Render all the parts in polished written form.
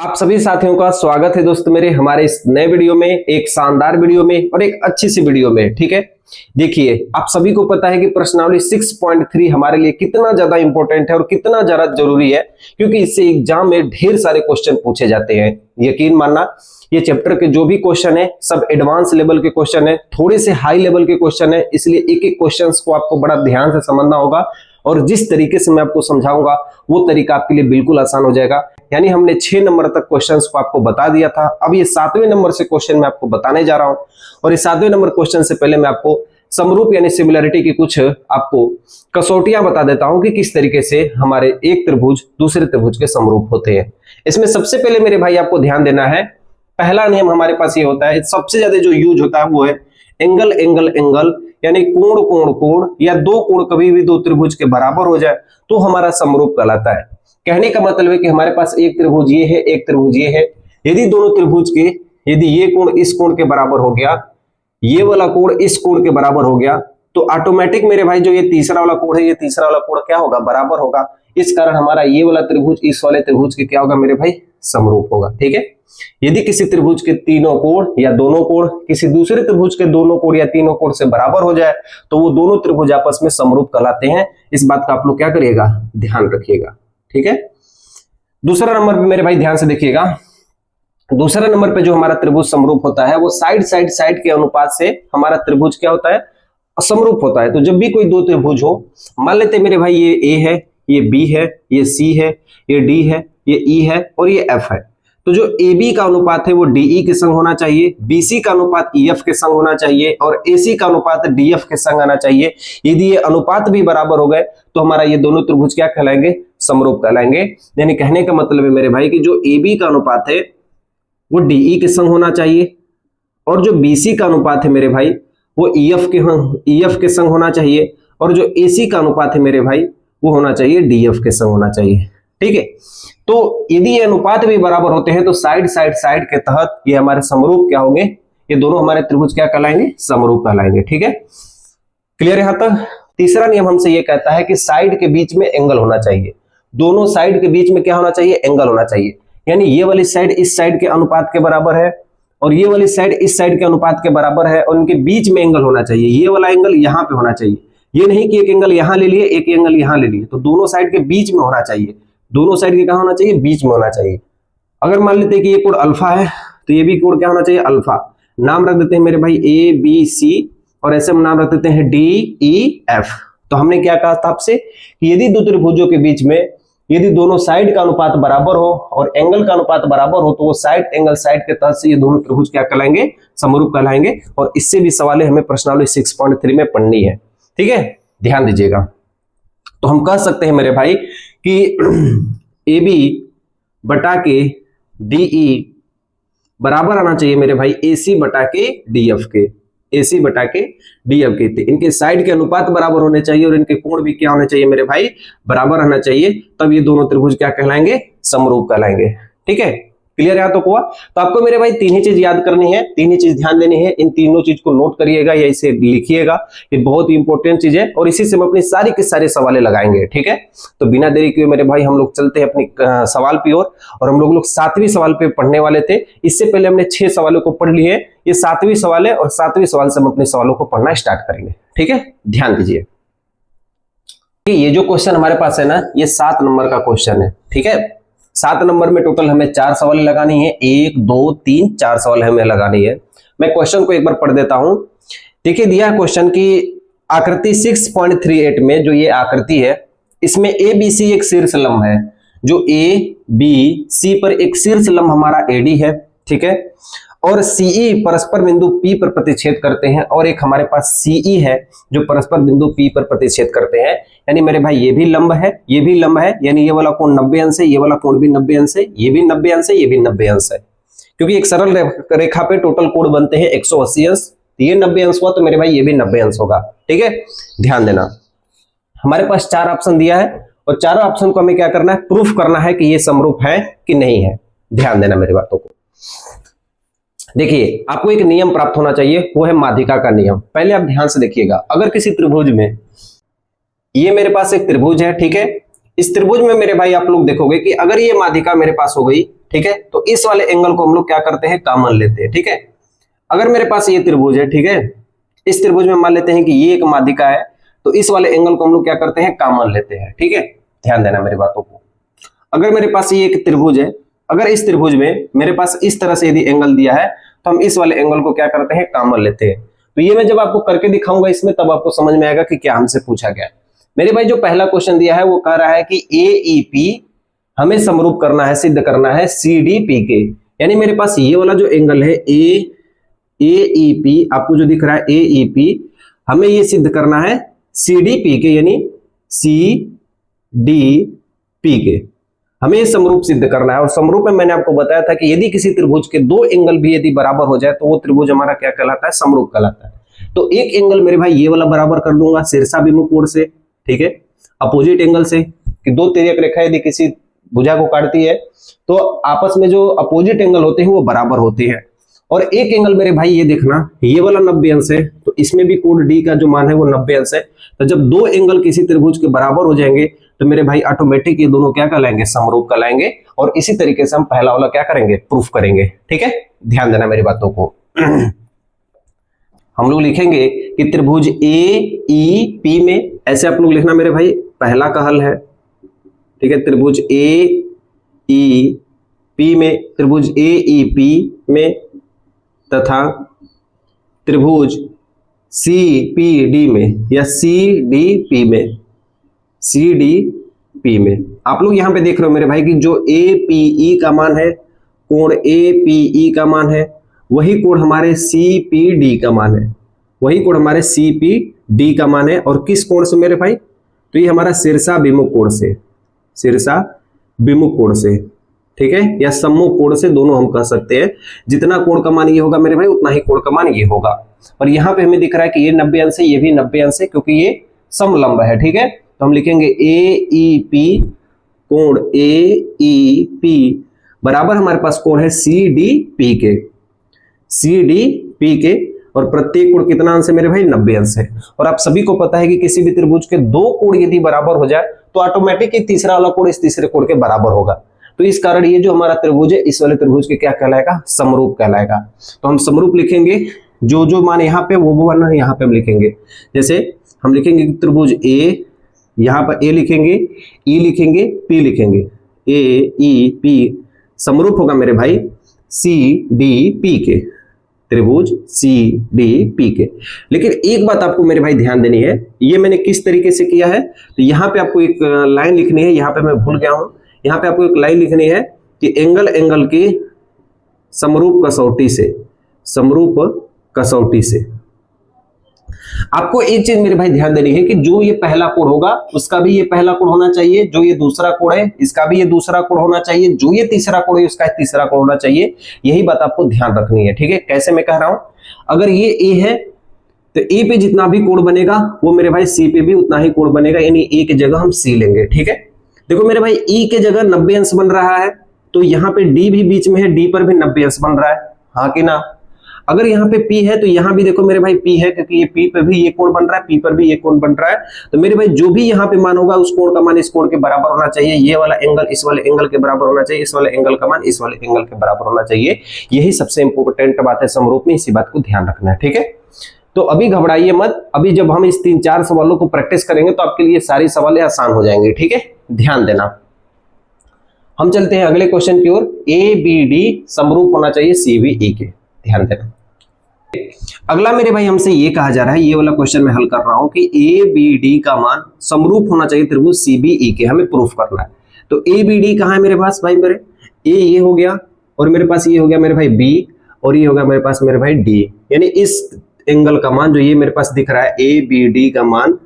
आप सभी साथियों का स्वागत है दोस्तों मेरे हमारे इस नए वीडियो में, एक शानदार वीडियो में और एक अच्छी सी वीडियो में। ठीक है, देखिए आप सभी को पता है कि प्रश्नावली 6.3 हमारे लिए कितना ज्यादा इंपॉर्टेंट है और कितना ज्यादा जरूरी है, क्योंकि इससे एग्जाम में ढेर सारे क्वेश्चन पूछे जाते हैं। यकीन मानना, ये चैप्टर के जो भी क्वेश्चन है सब एडवांस लेवल के क्वेश्चन है, थोड़े से हाई लेवल के क्वेश्चन है, इसलिए एक एक क्वेश्चन को आपको बड़ा ध्यान से समझना होगा और जिस तरीके से मैं आपको समझाऊंगा वो तरीका आपके लिए बिल्कुल आसान हो जाएगा। यानी हमने 6 नंबर तक क्वेश्चंस को आपको बता दिया था, अब ये 7वें नंबर से क्वेश्चन मैं आपको बताने जा रहा हूं। और इस 7वें नंबर क्वेश्चन से पहले मैं आपको समरूप यानी सिमिलरिटी की कुछ आपको कसौटियां बता देता हूं कि किस तरीके से हमारे एक त्रिभुज दूसरे त्रिभुज के समरूप होते हैं। इसमें सबसे पहले मेरे भाई आपको ध्यान देना है, पहला नियम हमारे पास ये होता है, सबसे ज्यादा जो यूज होता है वो है एंगल एंगल एंगल, यानी कोण कोण कोण या दो कोण कभी भी दो त्रिभुज के बराबर हो जाए तो हमारा समरूप कहलाता है। कहने का मतलब है कि हमारे पास एक त्रिभुज ये है, एक त्रिभुज ये है, यदि दोनों त्रिभुज के यदि ये कोण इस कोण के बराबर हो गया, ये वाला कोण इस कोण के बराबर हो गया, तो ऑटोमेटिक मेरे भाई जो ये तीसरा वाला कोण है, ये तीसरा वाला कोण क्या होगा, बराबर होगा। इस कारण हमारा ये वाला त्रिभुज इस वाले त्रिभुज के क्या होगा मेरे भाई, समरूप होगा। ठीक है, यदि किसी त्रिभुज के तीनों कोण या दोनों कोण किसी दूसरे त्रिभुज के दोनों कोण या तीनों कोण से बराबर हो जाए तो वो दोनों त्रिभुज आपस में समरूप कहलाते हैं। इस बात का आप लोग क्या करिएगा, ध्यान रखिएगा। ठीक है, दूसरा नंबर पे मेरे भाई ध्यान से देखिएगा, दूसरा नंबर पे जो हमारा त्रिभुज समरूप होता है वो साइड साइड साइड के अनुपात से हमारा त्रिभुज क्या होता है, समरूप होता है। तो जब भी कोई दो त्रिभुज हो, मान लेते मेरे भाई ये ए है, ये बी है, ये सी है, ये डी है, ये ई है और ये एफ है, तो जो AB का अनुपात है वो DE के संग होना चाहिए, BC का अनुपात EF के संग होना चाहिए और AC का अनुपात DF के संग आना चाहिए। यदि ये अनुपात भी बराबर हो गए तो हमारा ये दोनों त्रिभुज क्या कहलाएंगे, समरूप कहलाएंगे। यानी कहने का मतलब है मेरे भाई कि जो AB का अनुपात है वो DE के संग होना चाहिए और जो BC का अनुपात है मेरे भाई वो EF के संग होना चाहिए और जो AC का अनुपात है मेरे भाई वो होना चाहिए DF के संग होना चाहिए। ठीक है, तो यदि ये अनुपात भी बराबर होते हैं तो साइड साइड साइड के तहत ये हमारे समरूप क्या होंगे, ये दोनों हमारे त्रिभुज क्या कहलाएंगे, समरूप कहलाएंगे। ठीक है, क्लियर है यहाँ तक। तीसरा नियम हमसे ये कहता है कि साइड के बीच में एंगल होना चाहिए, दोनों साइड के बीच में क्या होना चाहिए, एंगल होना चाहिए। यानी ये वाली साइड इस साइड के अनुपात के बराबर है और ये वाली साइड इस साइड के अनुपात के बराबर है और उनके बीच में एंगल होना चाहिए। ये वाला एंगल यहाँ पे होना चाहिए, ये नहीं कि एक एंगल यहाँ ले लिए एक एंगल यहाँ ले लिए, तो दोनों साइड के बीच में होना चाहिए। दोनों साइड के कहां होना चाहिए, बीच में होना चाहिए। अगर मान लेते हैं कि ये कोण अल्फा है तो ये भी कोण क्या होना चाहिए, अल्फा। नाम रख देते हैं मेरे भाई ABC और ऐसे हम नाम रख देते हैं DEF। तो हमने क्या कहा था आपसे कि यदि दो त्रिभुजों के बीच में यदि दोनों साइड का अनुपात बराबर हो और एंगल का अनुपात बराबर हो तो वो साइड एंगल साइड के तहत से ये दोनों त्रिभुज क्या कहलाएंगे, समरूप कहलाएंगे। और इससे भी सवालें हमें प्रश्नावली 6.3 में पढ़नी है। ठीक है, ध्यान दीजिएगा। तो हम कह सकते हैं मेरे भाई कि AB बटा के DE बराबर आना चाहिए मेरे भाई AC बटा के DF के, AC बटा के DF के। इनके साइड के अनुपात बराबर होने चाहिए और इनके कोण भी क्या होने चाहिए मेरे भाई, बराबर होना चाहिए, तब ये दोनों त्रिभुज क्या कहलाएंगे, समरूप कहलाएंगे। ठीक है, क्लियर है तो हुआ। तो आपको मेरे भाई तीन ही चीज याद करनी है, तीन ही चीज ध्यान देनी है, इन तीनों चीज को नोट करिएगा या इसे लिखिएगा, ये बहुत ही इंपॉर्टेंट चीज है और इसी से हम अपनी सारी के सारे सवालें लगाएंगे। ठीक है, तो बिना देरी किए मेरे भाई हम लोग चलते हैं अपनी सवाल की ओर। और हम लोग 7वें सवाल पे पढ़ने वाले थे, इससे पहले हमने 6 सवालों को पढ़ लिए, ये 7वीं सवाल है और 7वें सवाल से हम अपने सवालों को पढ़ना स्टार्ट करेंगे। ठीक है, ध्यान दीजिए। ये जो क्वेश्चन हमारे पास है ना, ये 7 नंबर का क्वेश्चन है। ठीक है, 7 नंबर में टोटल हमें 4 सवाल लगानी है, 1 2 3 4 सवाल हमें लगानी है। मैं क्वेश्चन को एक बार पढ़ देता हूं। देखिए दिया क्वेश्चन की आकृति 6.38 में जो ये आकृति है इसमें ABC एक शीर्ष लंब है, जो ABC पर एक शीर्ष लंब हमारा AD है। ठीक है, और CE परस्पर बिंदु P पर प्रतिच्छेद करते हैं और एक हमारे पास CE है जो परस्पर बिंदु P पर प्रतिच्छेद करते हैं। यानी मेरे भाई ये भी लंब है, ये भी लंब है, यानी ये वाला कोण 90 अंश है, ये वाला कोण भी 90 अंश है, ये भी 90 अंश है, ये भी 90 अंश है। क्योंकि एक सरल रेखा पे टोटल कोण बनते हैं 180 अंश, ये 90 अंश हुआ तो मेरे भाई ये भी 90 अंश होगा। ठीक है, ध्यान देना। हमारे पास 4 ऑप्शन दिया है और चारों ऑप्शन को हमें क्या करना है, प्रूफ करना है कि ये समरूप है कि नहीं है। ध्यान देना मेरी बातों को। देखिए आपको एक नियम प्राप्त होना चाहिए, वो है माध्यिका का नियम। पहले आप ध्यान से देखिएगा, अगर किसी त्रिभुज में, ये मेरे पास एक त्रिभुज है, ठीक है, इस त्रिभुज में मेरे भाई आप लोग देखोगे कि अगर ये माध्यिका मेरे पास हो गई ठीक है। तो इस वाले एंगल को हम लोग क्या करते हैं, कॉमन लेते हैं, ठीक है। अगर मेरे पास ये त्रिभुज है, ठीक है, इस त्रिभुज में मान लेते हैं कि ये एक माध्यिका है, तो इस वाले एंगल को हम लोग क्या करते हैं, कॉमन लेते हैं, ठीक है। ध्यान देना मेरी बातों को। अगर मेरे पास ये एक त्रिभुज है, अगर इस त्रिभुज में मेरे पास इस तरह से यदि एंगल दिया है तो हम इस वाले एंगल को क्या करते हैं, कॉमन लेते हैं। तो ये मैं जब आपको करके दिखाऊंगा इसमें, तब आपको समझ में आएगा कि क्या हमसे पूछा गया। मेरे भाई जो पहला क्वेश्चन दिया है वो कह रहा है कि AEP हमें समरूप करना है, सिद्ध करना है CDP के। यानी मेरे पास ये वाला जो एंगल है AEP, आपको जो दिख रहा है AEP, हमें ये सिद्ध करना है CDP के, यानी CDP के हमें ये समरूप सिद्ध करना है। और समरूप में मैंने आपको बताया था कि यदि किसी त्रिभुज के दो एंगल भी यदि बराबर हो जाए तो वो त्रिभुज हमारा क्या कहलाता है, समरूप कहलाता है। तो एक एंगल मेरे भाई ये वाला बराबर कर दूंगा शीर्षाभिमुख कोण से, ठीक है, अपोजिट एंगल से, कि दो तिर्यक रेखा यदि किसी भुजा को काटती है तो आपस में जो अपोजिट एंगल होते हैं वो बराबर होते हैं। और एक एंगल मेरे भाई ये देखना, ये वाला 90 अंश है, तो इसमें भी कोण D का जो मान है वो 90 अंश है। तो जब दो एंगल किसी त्रिभुज के बराबर हो जाएंगे तो मेरे भाई ऑटोमेटिक ये दोनों क्या कहलाएंगे, समरूप कहलाएंगे। और इसी तरीके से हम पहला वाला क्या करेंगे, प्रूफ करेंगे, ठीक है। ध्यान देना मेरी बातों को। हम लोग लिखेंगे कि त्रिभुज AEP में, ऐसे आप लोग लिखना मेरे भाई, पहला का हल है, ठीक है, त्रिभुज AEP में, त्रिभुज AEP में तथा त्रिभुज CPD में या CDP में, CDP में। आप लोग यहां पे देख रहे हो मेरे भाई कि जो APE का मान है, कोण APE का मान है, वही कोण हमारे CPD का मान है, वही कोण हमारे CPD का मान है। और किस कोण से मेरे भाई, तो ये हमारा शीर्षाभिमुख कोण से, शीर्षाभिमुख कोण से, ठीक है, या सम्मुख कोण से, दोनों हम कह सकते हैं। जितना कोण का मान ये होगा मेरे भाई उतना ही कोण का मान ये होगा। और यहाँ पे हमें दिख रहा है कि ये 90 अंश है, ये भी 90 अंश है, क्योंकि ये समलंब है, ठीक है। तो हम लिखेंगे AEP, कोण AEP बराबर हमारे पास कोण है CDP के, CDP के। और प्रत्येक कोण कितना अंश है मेरे भाई, 90 अंश है। और आप सभी को पता है कि किसी भी त्रिभुज के दो कोण यदि बराबर हो जाए तो ऑटोमेटिक ये तीसरा वाला कोण इस तीसरे कोण के बराबर होगा। तो इस कारण ये जो हमारा त्रिभुज है, इस वाले त्रिभुज के क्या कहलाएगा, समरूप कहलाएगा। तो हम समरूप लिखेंगे, जो जो मान यहाँ पे वो मान यहाँ पे हम लिखेंगे। जैसे हम लिखेंगे त्रिभुज A, यहाँ पर A लिखेंगे, E लिखेंगे, P लिखेंगे, AEP समरूप होगा मेरे भाई CDP के, त्रिभुज CDP के। लेकिन एक बात आपको मेरे भाई ध्यान देनी है, ये मैंने किस तरीके से किया है, तो यहाँ पे आपको एक लाइन लिखनी है, यहाँ पे मैं भूल गया हूं, यहाँ पे आपको एक लाइन लिखनी है कि एंगल की समरूप कसौटी से, समरूप कसौटी से। आपको एक चीज मेरे भाई ध्यान देनी है कि जो ये पहला कोण होगा उसका भी ये पहला कोण होना चाहिए, जो ये दूसरा कोण है इसका भी ये दूसरा कोण होना चाहिए, जो ये तीसरा कोण है उसका तीसरा कोण होना चाहिए। यही बात आपको ध्यान रखनी है, ठीक है। कैसे मैं कह रहा हूं, अगर ये A है तो A पे जितना भी कोण बनेगा वो मेरे भाई C पे भी उतना ही कोण बनेगा, यानी A की जगह हम C लेंगे, ठीक है। देखो मेरे भाई E के जगह 90 अंश बन रहा है, तो यहाँ पे D भी बीच में है, D पर भी 90 अंश बन रहा है, हाँ कि ना। अगर यहाँ पे P है तो यहाँ भी देखो मेरे भाई P है, क्योंकि ये P पे भी ये कोण बन रहा है, P पर भी ये कोण बन रहा है। तो मेरे भाई जो भी यहाँ पे मान होगा उस कोण का मान इस कोण के बराबर होना चाहिए, ये वाला एंगल इस वाले एंगल के बराबर होना चाहिए, इस वाले एंगल का मान इस वाले एंगल के बराबर होना चाहिए। यही सबसे इंपॉर्टेंट बात है समरूप में, इसी बात को ध्यान रखना है, ठीक है। तो अभी घबराइए मत, अभी जब हम इस 3-4 सवालों को प्रैक्टिस करेंगे तो आपके लिए सारी सवालें आसान हो जाएंगी, ठीक है। ध्यान देना। हम चलते हैं अगले क्वेश्चन की ओर। ABD समरूप होना चाहिए CBE के, ध्यान देना। अगला मेरे भाई हमसे ये कहा जा रहा है, ये वाला क्वेश्चन मैं हल कर रहा हूं कि ABD का मान समरूप होना चाहिए त्रिभुज CBE के, हमें प्रूफ करना है। तो ABD कहां है मेरे पास भाई, मेरे A ये हो गया, और मेरे पास ये हो गया मेरे भाई B, और ये हो गया मेरे पास मेरे भाई D। यानी इस एंगल का मान जो ये मेरे पास दिख रहा है ABD का मान,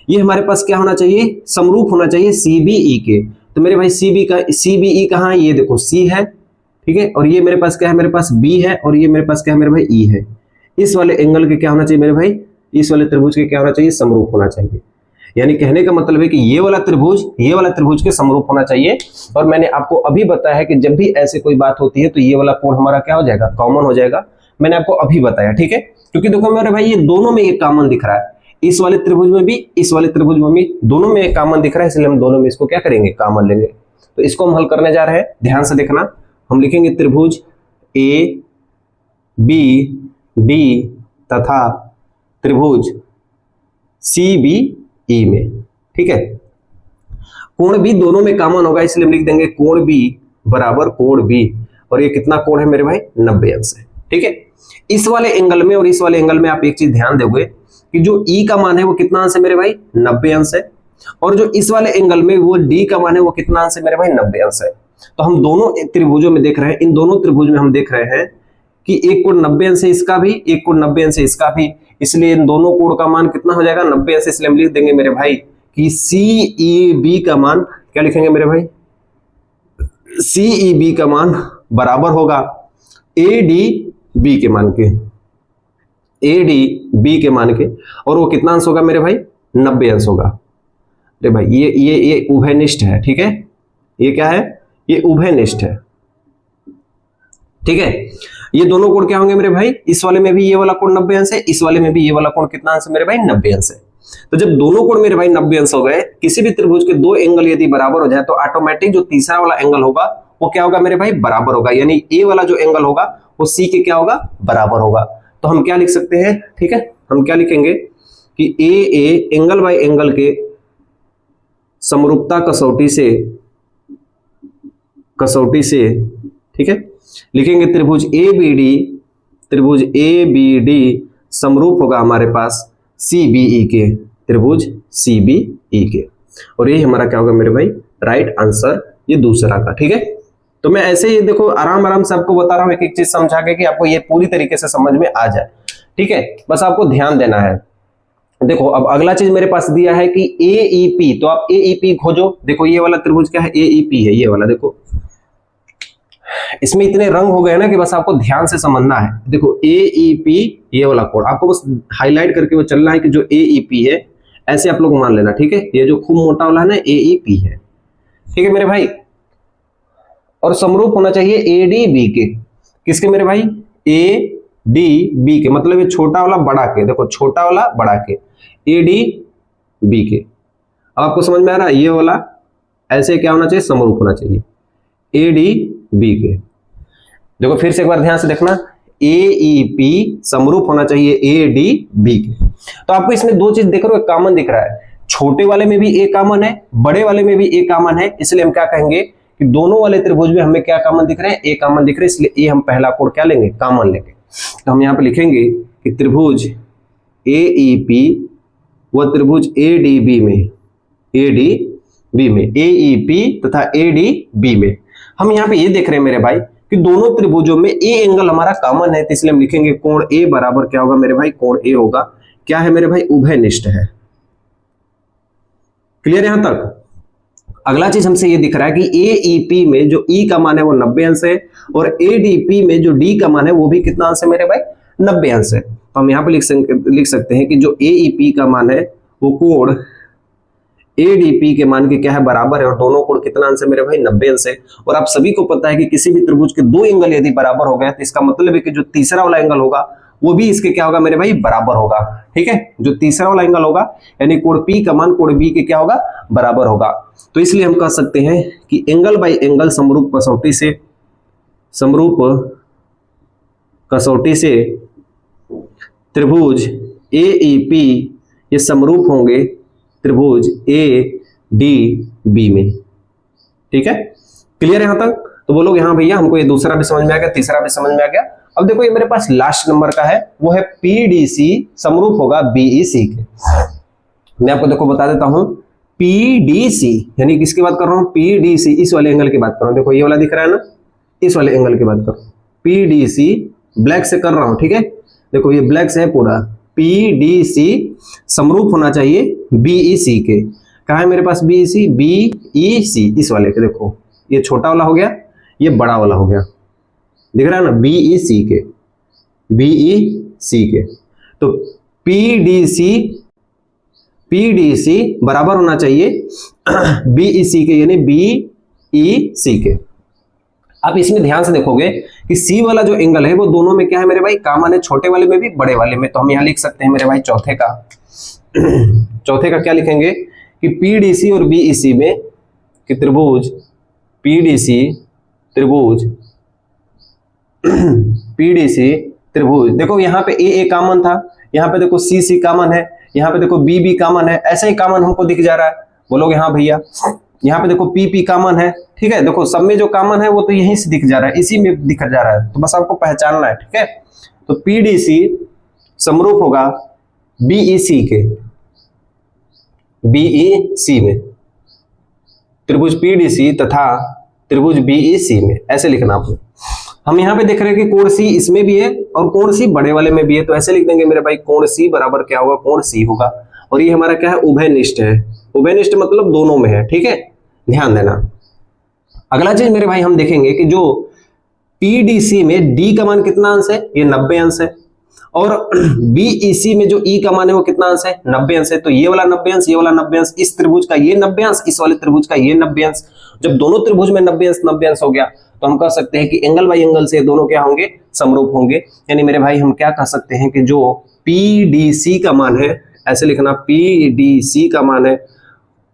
ये हमारे पास क्या होना चाहिए, समरूप होना चाहिए CBE के। तो मेरे भाई CBE कहां है, ये देखो C है, ठीक है, और ये मेरे पास क्या है, मेरे पास B है, और ये मेरे पास क्या है मेरे भाई E है। इस वाले एंगल के क्या होना चाहिए मेरे भाई, इस वाले त्रिभुज के क्या होना चाहिए, समरूप होना चाहिए। यानी कहने का मतलब है कि ये वाला त्रिभुज के समरूप होना चाहिए। और मैंने आपको अभी बताया है कि जब भी ऐसे कोई बात होती है तो ये वाला कोण हमारा क्या हो जाएगा, कॉमन हो जाएगा। मैंने आपको अभी बताया, ठीक है। क्योंकि देखो मेरे भाई ये दोनों में एक कॉमन दिख रहा है, इस वाले त्रिभुज में भी, इस वाले त्रिभुज में भी, दोनों में एक कॉमन दिख रहा है, इसलिए हम दोनों में इसको क्या करेंगे, कॉमन लेंगे। तो इसको हम हल करने जा रहे हैं, ध्यान से देखना। हम लिखेंगे त्रिभुज ए बी डी तथा त्रिभुज सी बी ई में, ठीक है। कोण भी दोनों में कॉमन होगा, इसलिए हम लिख देंगे कोण बी बराबर कोण बी, और ये कितना कोण है मेरे भाई, 90 अंश है, ठीक है। इस वाले एंगल में और इस वाले एंगल में आप एक चीज ध्यान दोगे कि जो ई का मान है वो कितना अंश है मेरे भाई, 90 अंश है, और जो इस वाले एंगल में वो डी का मान है वो कितना अंश है मेरे भाई, 90 अंश है। तो हम दोनों त्रिभुजों में देख रहे हैं, इन दोनों त्रिभुज में हम देख रहे हैं कि एक कोण 90 अंश है इसका भी, एक कोण 90 अंश है इसका भी, इसलिए इन दोनों कोण का मान कितना हो जाएगा, 90 अंश। इसलिए हम लिख देंगे मेरे भाई कि CEB का मान, क्या लिखेंगे मेरे भाई, CEB का मान बराबर होगा ADB के मान के, ADB के मान के, और वो कितना अंश होगा मेरे भाई, 90 अंश होगा। अरे भाई ये उभयनिष्ठ है, ठीक है, ये क्या है, ये उभयनिष्ठ है, ठीक है। ये दोनों कोण क्या होंगे मेरे भाई, इस वाले में भी ये वाला कोण 90 अंश है, इस वाले में भी ये वाला कोण कितना अंश है मेरे भाई, 90 अंश है। तो जब दोनों कोण मेरे भाई 90 अंश हो गए, किसी भी त्रिभुज के दो एंगल यदि बराबर हो जाए तो ऑटोमेटिक जो तीसरा वाला एंगल होगा वो क्या होगा मेरे भाई, बराबर होगा, यानी ए वाला जो एंगल होगा वो सी के क्या होगा, बराबर होगा। तो हम क्या लिख सकते हैं, ठीक है, हम क्या लिखेंगे कि ए एंगल बाय एंगल के समरूपता कसौटी से, ठीक है, लिखेंगे त्रिभुज ए बी डी समरूप होगा हमारे पास CBE के, त्रिभुज CBE के, और ये हमारा क्या होगा मेरे भाई, राइट आंसर, ये दूसरा का, ठीक है। तो मैं ऐसे ही देखो आराम से आपको बता रहा हूं, एक एक चीज समझा के कि आपको ये पूरी तरीके से समझ में आ जाए, ठीक है, बस आपको ध्यान देना है। देखो अब अगला चीज मेरे पास दिया है कि AEP, तो आप AEP खोजो। देखो ये वाला त्रिभुज क्या है, AEP है, ये वाला देखो, इसमें इतने रंग हो गए ना कि बस आपको ध्यान से समझना है। देखो AEP ये वाला कोण आपको बस हाईलाइट करके वो चलना है कि जो AEP है ऐसे आप लोग मान लेना, ठीक है। ये जो खूब मोटा वाला है ना AEP है, ठीक है मेरे भाई, और समरूप होना चाहिए ADB के, किसके मेरे भाई, ADB के, मतलब ये छोटा वाला बड़ा के, देखो छोटा वाला बड़ा के, ADB के। अब आपको समझ में आ रहा है, ये वाला ऐसे क्या होना चाहिए, समरूप होना चाहिए ADB के। देखो फिर से एक बार ध्यान से देखना, AEP समरूप होना चाहिए ADB के। तो आपको इसमें दो चीज देख रहे हो, कॉमन दिख रहा है, छोटे वाले में भी A कॉमन है, बड़े वाले में भी A कॉमन है, इसलिए हम क्या कहेंगे कि दोनों वाले त्रिभुज में हमें क्या कॉमन दिख रहे हैं, A कॉमन दिख रहे हैं, इसलिए A हम पहला कोण क्या लेंगे, कॉमन लेंगे। तो हम यहाँ पे लिखेंगे कि त्रिभुज AEP व त्रिभुज ADB में, AEP तथा ADB में हम यहाँ पे ये देख रहे हैं मेरे भाई कि दोनों त्रिभुजों में A एंगल हमारा कॉमन है, तो इसलिए हम लिखेंगे कोण A बराबर क्या होगा मेरे भाई, कोण A होगा क्या है मेरे भाई, उभयनिष्ठ है। क्लियर यहां तक। अगला चीज हमसे ये दिख रहा है कि AEP में जो E का मान है वो 90 अंश है, और ADP में जो D का मान है वो भी कितना अंश है मेरे भाई, 90 अंश है। तो हम यहाँ पे लिख सकते हैं कि जो AEP का मान है वो कोण ADP के मान के क्या है, बराबर है, और दोनों कोण कितना अंश है मेरे भाई, 90 अंश है। और आप सभी को पता है कि किसी भी त्रिभुज के दो एंगल यदि बराबर हो गए तो इसका मतलब है कि जो तीसरा वाला एंगल होगा वो भी इसके क्या होगा मेरे भाई, बराबर होगा, ठीक है। जो तीसरा वाला एंगल होगा यानी कोण P का मान कोण B के क्या होगा, बराबर होगा। तो इसलिए हम कह सकते हैं कि एंगल बाय एंगल समरूप कसौटी से त्रिभुज AEP ये समरूप होंगे त्रिभुज ADB में, ठीक है। क्लियर यहां तक। तो बोलोगे हाँ भैया हमको ये दूसरा भी समझ में आ गया, तीसरा भी समझ में आ गया। अब देखो ये मेरे पास लास्ट नंबर का है, वो है PDC समरूप होगा BEC के। मैं आपको देखो बता देता हूं, PDC यानी किसकी बात कर रहा हूं, PDC इस वाले एंगल की बात कर रहा हूं। देखो ये वाला दिख रहा है ना, इस वाले एंगल की बात कर रहा हूं, PDC ब्लैक से कर रहा हूं, ठीक है। देखो ये ब्लैक से है पूरा, PDC समरूप होना चाहिए BEC के। कहा है मेरे पास BEC इस वाले के, देखो ये छोटा वाला हो गया, ये बड़ा वाला हो गया, दिख रहा है ना, BEC के। तो PDC बराबर होना चाहिए BEC के, यानी BEC के। आप इसमें ध्यान से देखोगे कि C वाला जो एंगल है वो दोनों में क्या है मेरे भाई, कॉमन है, छोटे वाले में भी बड़े वाले में। तो हम यहाँ लिख सकते हैं मेरे भाई चौथे का क्या लिखेंगे कि PDC और BEC में कि त्रिभुज पीडीसी त्रिभुज, देखो यहाँ पे ए कॉमन था, यहाँ पे देखो सी कॉमन है, यहाँ पे देखो बी कॉमन है, ऐसा ही कॉमन हमको दिख जा रहा है, बोलोगे हाँ भैया। यहाँ पे देखो पी कॉमन है, ठीक है, देखो सब में जो कॉमन है वो तो यहीं से दिख जा रहा है, इसी में दिख जा रहा है, तो बस आपको पहचानना है, ठीक है। तो पीडीसी समरूप होगा बीईसी के, बीईसी में, त्रिभुज पीडीसी तथा त्रिभुज बीईसी में, ऐसे लिखना आपको। हम यहाँ पे देख रहे हैं कि कोण सी इसमें भी है और कोण सी बड़े वाले में भी है, तो ऐसे लिख देंगे मेरे भाई, कोण सी बराबर क्या होगा, कोण सी होगा, और ये हमारा क्या है, उभयनिष्ठ है। उभयनिष्ठ मतलब दोनों में है, ठीक है, ध्यान देना। अगला चीज मेरे भाई हम देखेंगे कि जो पीडीसी में डी का मान कितना अंश है, ये 90 अंश है, और बीईसी में जो ई का मान है वो कितना अंश है, 90 अंश है। तो ये वाला 90 अंश, ये वाला 90 अंश, इस त्रिभुज का ये 90 अंश, इस वाले त्रिभुज का ये 90 अंश। जब दोनों त्रिभुज में 90 अंश हो गया तो हम कह सकते हैं कि एंगल बाई एंगल से दोनों क्या होंगे, समरूप होंगे। यानी मेरे भाई हम क्या कह सकते हैं कि जो पीडीसी का मान है, ऐसे लिखना, पीडीसी का मान है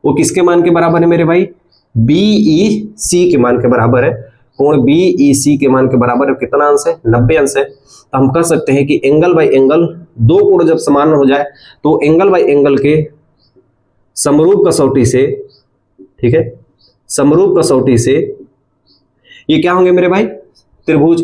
वो किसके मान के बराबर है मेरे भाई, बीईसी के मान के बराबर है। कोण बीईसी के मान के बराबर है, कितना अंश है, 90 अंश है। तो हम कह सकते हैं कि एंगल बाई एंगल, दो कोण जब समान हो जाए तो एंगल बाई एंगल के समरूप कसौटी से, ठीक है, समरूप कसौटी से ये क्या होंगे मेरे भाई, त्रिभुज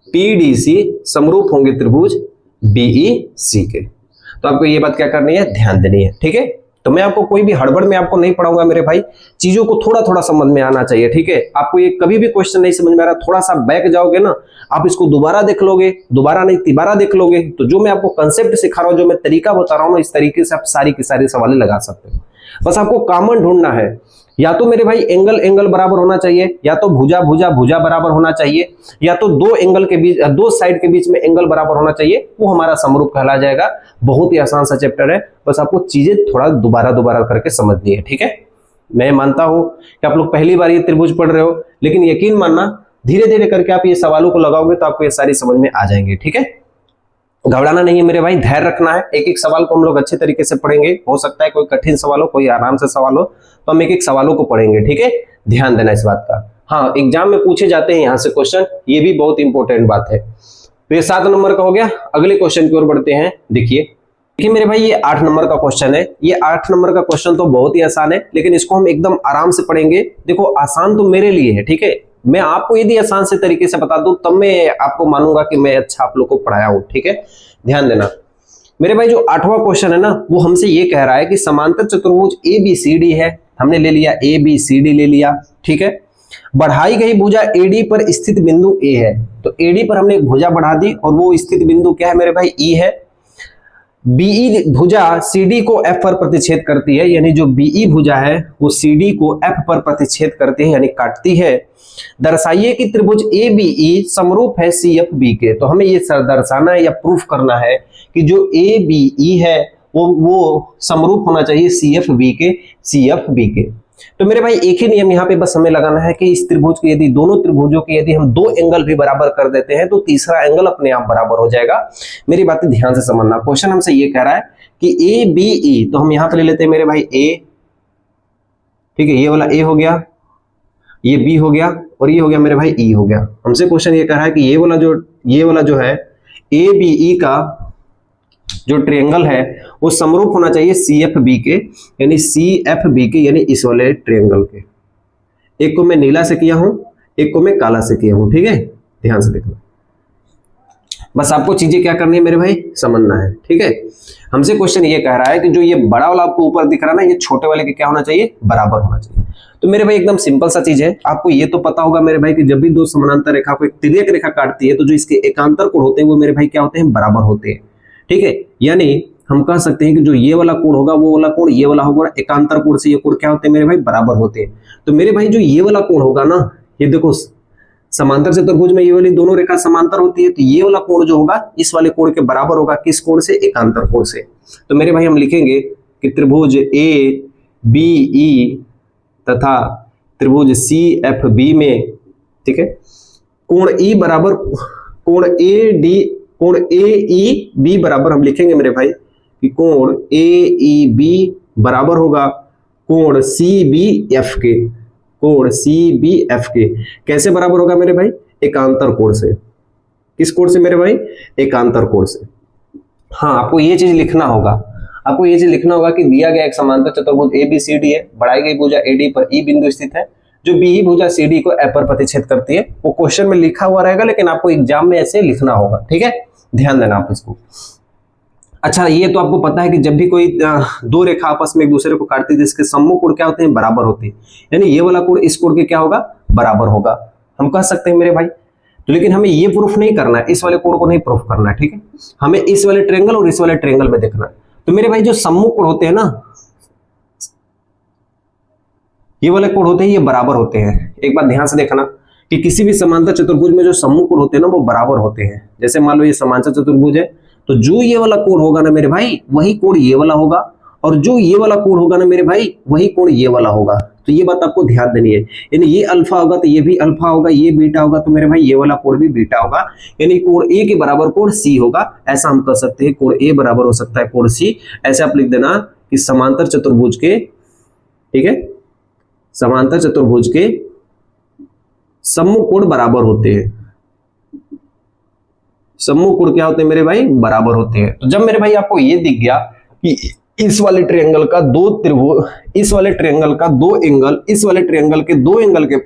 पीडीसी समरूप होंगे त्रिभुज बीईसी के। तो आपको ये बात क्या करनी है, ध्यान देनी है, ठीक है। तो मैं आपको कोई भी हड़बड़ में आपको नहीं पढ़ाऊंगा मेरे भाई, चीजों को थोड़ा थोड़ा समझ में आना चाहिए, ठीक है। आपको ये कभी भी क्वेश्चन नहीं समझ में आ रहा, थोड़ा सा बैक जाओगे ना, आप इसको दोबारा देख लोगे, दोबारा नहीं तिबारा देख लोगे, तो जो मैं आपको कंसेप्ट सिखा रहा हूं, जो मैं तरीका बता रहा हूं, इस तरीके से आप सारी की सारी सवालें लगा सकते हो। बस आपको कॉमन ढूंढना है, या तो मेरे भाई एंगल एंगल बराबर होना चाहिए, या तो भुजा भुजा भुजा बराबर होना चाहिए, या तो दो एंगल के बीच, दो साइड के बीच में एंगल बराबर होना चाहिए, वो हमारा समरूप कहला जाएगा। बहुत ही आसान सा चैप्टर है, बस आपको चीजें थोड़ा दोबारा दोबारा करके समझनी है, ठीक है। मैं मानता हूं कि आप लोग पहली बार ये त्रिभुज पढ़ रहे हो, लेकिन यकीन मानना धीरे धीरे करके आप ये सवालों को लगाओगे तो आपको ये सारी समझ में आ जाएंगे, ठीक है। घबराना नहीं है मेरे भाई, धैर्य रखना है, एक एक सवाल को हम लोग अच्छे तरीके से पढ़ेंगे। हो सकता है कोई कठिन सवाल हो, कोई आराम से सवाल हो, तो हम एक एक सवालों को पढ़ेंगे, ठीक है। ध्यान देना इस बात का। हाँ, एग्जाम में पूछे जाते हैं यहाँ से क्वेश्चन, ये भी बहुत इंपॉर्टेंट बात है। तो ये 7 नंबर का हो गया। अगले क्वेश्चन की ओर बढ़ते हैं। देखिए मेरे भाई, ये 8 नंबर का क्वेश्चन है। ये 8 नंबर का क्वेश्चन तो बहुत ही आसान है, लेकिन इसको हम एकदम आराम से पढ़ेंगे। देखो, आसान तो मेरे लिए है, ठीक है, मैं आपको यदि आसान से तरीके से बता दूं तब मैं आपको मानूंगा कि मैं अच्छा आप लोग को पढ़ाया हूं, ठीक है। ध्यान देना मेरे भाई, जो 8वां क्वेश्चन है ना, वो हमसे ये कह रहा है कि समांतर चतुर्भुज ABCD है, हमने ले लिया ABCD ले लिया, ठीक है। बढ़ाई गई भुजा AD पर स्थित बिंदु A है, तो AD पर हमने एक भुजा बढ़ा दी और वो स्थित बिंदु क्या है मेरे भाई, E है। BE भुजा CD को F पर प्रतिच्छेद करती है, यानी जो BE भुजा है वो CD को F पर प्रतिच्छेद करती है, यानी काटती है। दर्शाइए कि त्रिभुज ABE समरूप है CFB के। तो हमें ये दर्शाना है या प्रूफ करना है कि जो ABE है वो समरूप होना चाहिए CFB के। तो मेरे भाई एक ही नियम यहाँ पे बस हमें लगाना है कि इस त्रिभुज के यदि दोनों त्रिभुजों के यदि हम दो एंगल भी बराबर कर देते हैं तो तीसरा एंगल अपने आप बराबर हो जाएगा। मेरी बातें ध्यान से समझना। क्वेश्चन हमसे ये कह रहा है कि ABE, तो हम यहाँ पे ले लेते हैं मेरे भाई A, ठीक है, ये वाला A हो गया, ये B हो गया और ये हो गया मेरे भाई E हो गया। हमसे क्वेश्चन ये कह रहा है कि ये वाला जो है ABE का जो ट्रायंगल है वो समरूप होना चाहिए CFB के, यानी CFB के, यानी इस वाले ट्रायंगल के। एक को मैं नीला से किया हूं, एक को मैं काला से किया हूं, ठीक है, ध्यान से देखना। बस आपको चीजें क्या करनी है मेरे भाई, समझना है, ठीक है। हमसे क्वेश्चन ये कह रहा है कि जो ये बड़ा वाला आपको ऊपर दिख रहा है ना, ये छोटे वाले के क्या होना चाहिए, बराबर होना चाहिए। तो मेरे भाई एकदम सिंपल सा चीज है, आपको ये तो पता होगा मेरे भाई कि जब भी दो समानांतर रेखा को एक तिर्यक रेखा काटती है तो जो इसके एकांतर कोण होते हैं वो मेरे भाई क्या होते हैं, बराबर होते हैं, ठीक है। यानी हम कह सकते हैं कि जो ये वाला कोण होगा वो वाला कोण ये वाला होगा, एकांतर कोण से ये कोण क्या होते हैं मेरे भाई, बराबर होते हैं। तो मेरे भाई जो ये वाला कोण होगा ना, ये देखो समांतर चतुर्भुज में ये वाली दोनों रेखा समांतर होती है, तो ये वाला कोण जो होगा इस वाले कोण के बराबर होगा, किस कोण से, एकांतर कोण से। तो मेरे भाई हम लिखेंगे कि त्रिभुज ABE तथा त्रिभुज CFB में, ठीक है, कोण E बराबर कोण AEB बराबर हम लिखेंगे मेरे भाई कि कोण AEB बराबर होगा कोण CBF के। कोण CBF के कैसे बराबर होगा मेरे भाई, एकांतर कोण से। किस कोण से मेरे भाई? एकांतर कोण से। हाँ, आपको ये चीज लिखना होगा, आपको ये चीज लिखना होगा कि दिया गया एक समांतर चतुर्भुज ABCD है, बढ़ाई गई भुजा AD पर E बिंदु स्थित है, जो BE भुजा CD को F पर प्रतिच्छेद करती है। वो क्वेश्चन में लिखा हुआ रहेगा, लेकिन आपको एग्जाम में ऐसे लिखना होगा, ठीक है, ध्यान देना आप इसको। अच्छा, ये तो आपको पता है कि जब भी कोई दो रेखा आपस में एक दूसरे को काटती है, इसके सम्मुख कोण क्या होते हैं? बराबर होते हैं, यानी ये वाला कोण इस कोण के क्या होगा? बराबर होगा, हम कह सकते हैं मेरे भाई। तो लेकिन हमें ये प्रूफ नहीं करना है, इस वाले कोण को नहीं प्रूफ करना है, ठीक है, हमें इस वाले ट्रायंगल और इस वाले ट्रायंगल में देखना है। तो मेरे भाई जो सम्मुख कोण होते हैं ना, ये वाले कोण होते हैं, ये बराबर होते हैं। एक बात ध्यान से देखना कि किसी भी समांतर चतुर्भुज में जो सम्मुख कोण होते हैं ना, वो बराबर होते हैं। जैसे मान लो ये समांतर चतुर्भुज है, तो जो ये वाला कोण होगा ना मेरे भाई, वही कोण ये वाला होगा, और जो ये वाला कोण होगा ना मेरे भाई, वही कोण ये वाला होगा। तो ये बात आपको ध्यान देनी है, यानी ये अल्फा होगा तो ये भी अल्फा होगा, ये बीटा होगा तो मेरे भाई ये वाला कोण भी बीटा होगा, यानी कोण ए के बराबर कोण सी होगा। ऐसा हम कर सकते हैं, कोण ए बराबर हो सकता है कोण सी। ऐसे आप लिख देना कि समांतर चतुर्भुज के, ठीक है, समांतर चतुर्भुज के सम्मुख कोण बराबर होते हैं। सम्मुख कोण क्या होते हैं मेरे भाई? बराबर होते हैं। तो जब मेरे भाई आपको ये दिख गया कि इस वाले ट्रायंगल का दो त्रिभुज, इस वाले ट्रायंगल का दो एंगल इस वाले ट्रायंगल के दो एंगल के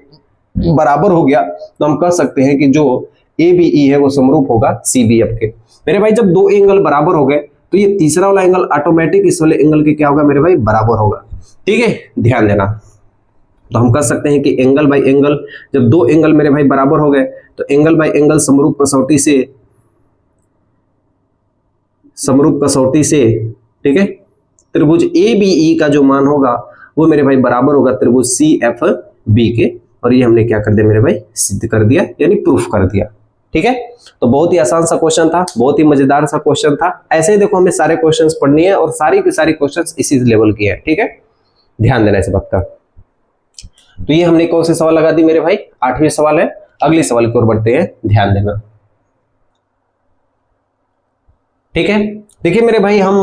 बराबर हो गया, तो हम कह सकते हैं कि जो ABE है वो समरूप होगा CBF के। मेरे भाई जब दो एंगल बराबर हो गए, तो ये तीसरा वाला एंगल ऑटोमेटिक इस वाले एंगल के क्या होगा मेरे भाई? बराबर होगा, ठीक है, ध्यान देना। तो हम कह सकते हैं कि एंगल बाय एंगल, जब दो एंगल मेरे भाई बराबर हो गए, तो एंगल बाय एंगल समरूप कसौटी से, ठीक है, त्रिभुज ABE का जो मान होगा वो मेरे भाई बराबर होगा त्रिभुज CFB के। और ये हमने क्या कर दिया मेरे भाई? सिद्ध कर दिया, यानी प्रूफ कर दिया, ठीक है। तो बहुत ही आसान सा क्वेश्चन था, बहुत ही मजेदार सा क्वेश्चन था। ऐसे ही देखो हमें सारे क्वेश्चंस पढ़नी है, और सारी की सारी क्वेश्चंस इसी लेवल की है, ठीक है, ध्यान देना इस बात का। तो ये हमने कौन से सवाल लगा दी मेरे भाई? 8वें सवाल है। अगले सवाल की ओर बढ़ते हैं, ध्यान देना, ठीक है। देखिए मेरे भाई, हम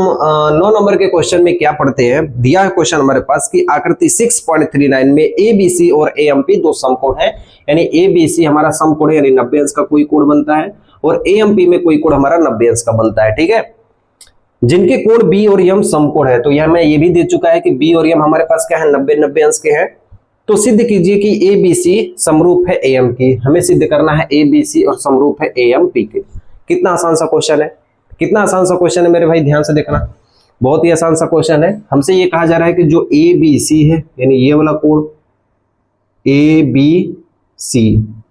9 नंबर के क्वेश्चन में क्या पढ़ते हैं। दिया है क्वेश्चन हमारे पास कि आकृति 6.39 में ABC और AMP दो समकोण है, यानी ABC हमारा समकोण है, यानी 90 अंश का कोई कोण बनता है, और AMP में कोई कोण हमारा 90 अंश का बनता है, ठीक है, जिनके कोण B और M समकोण है। तो यह हमें ये भी दे चुका है कि B और M हमारे पास क्या है? 90 अंश के हैं। तो सिद्ध कीजिए कि ABC समरूप है AM की। हमें सिद्ध करना है ABC और समरूप है AMP के। कितना आसान सा क्वेश्चन है, कितना आसान सा क्वेश्चन है मेरे भाई, ध्यान से देखना, बहुत ही आसान सा क्वेश्चन है। हमसे ये कहा जा रहा है कि जो ABC है, यानी ये वाला कोण ABC,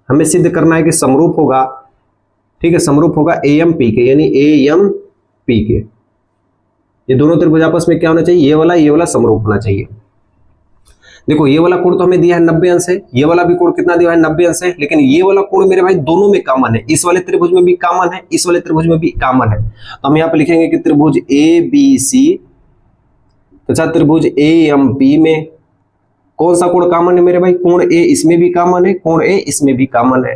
हमें सिद्ध करना है कि समरूप होगा, ठीक है, समरूप होगा AMP के, यानी AMP के। ये दोनों त्रिभुज आपस में क्या होना चाहिए? ये वाला समरूप होना चाहिए। देखो ये वाला कोण तो हमें दिया है 90 अंश है, ये वाला भी कोण कितना दिया है? 90 अंश है, लेकिन ये वाला कोण मेरे भाई दोनों में कॉमन है, इस वाले त्रिभुज में भी कॉमन है, इस वाले त्रिभुज में भी कॉमन है। तो हम यहाँ पे लिखेंगे कि त्रिभुज ABC तथा त्रिभुज AMP में कौन सा कोण कॉमन है मेरे भाई? कोण A इसमें भी कॉमन है, कोण A इसमें भी कॉमन है।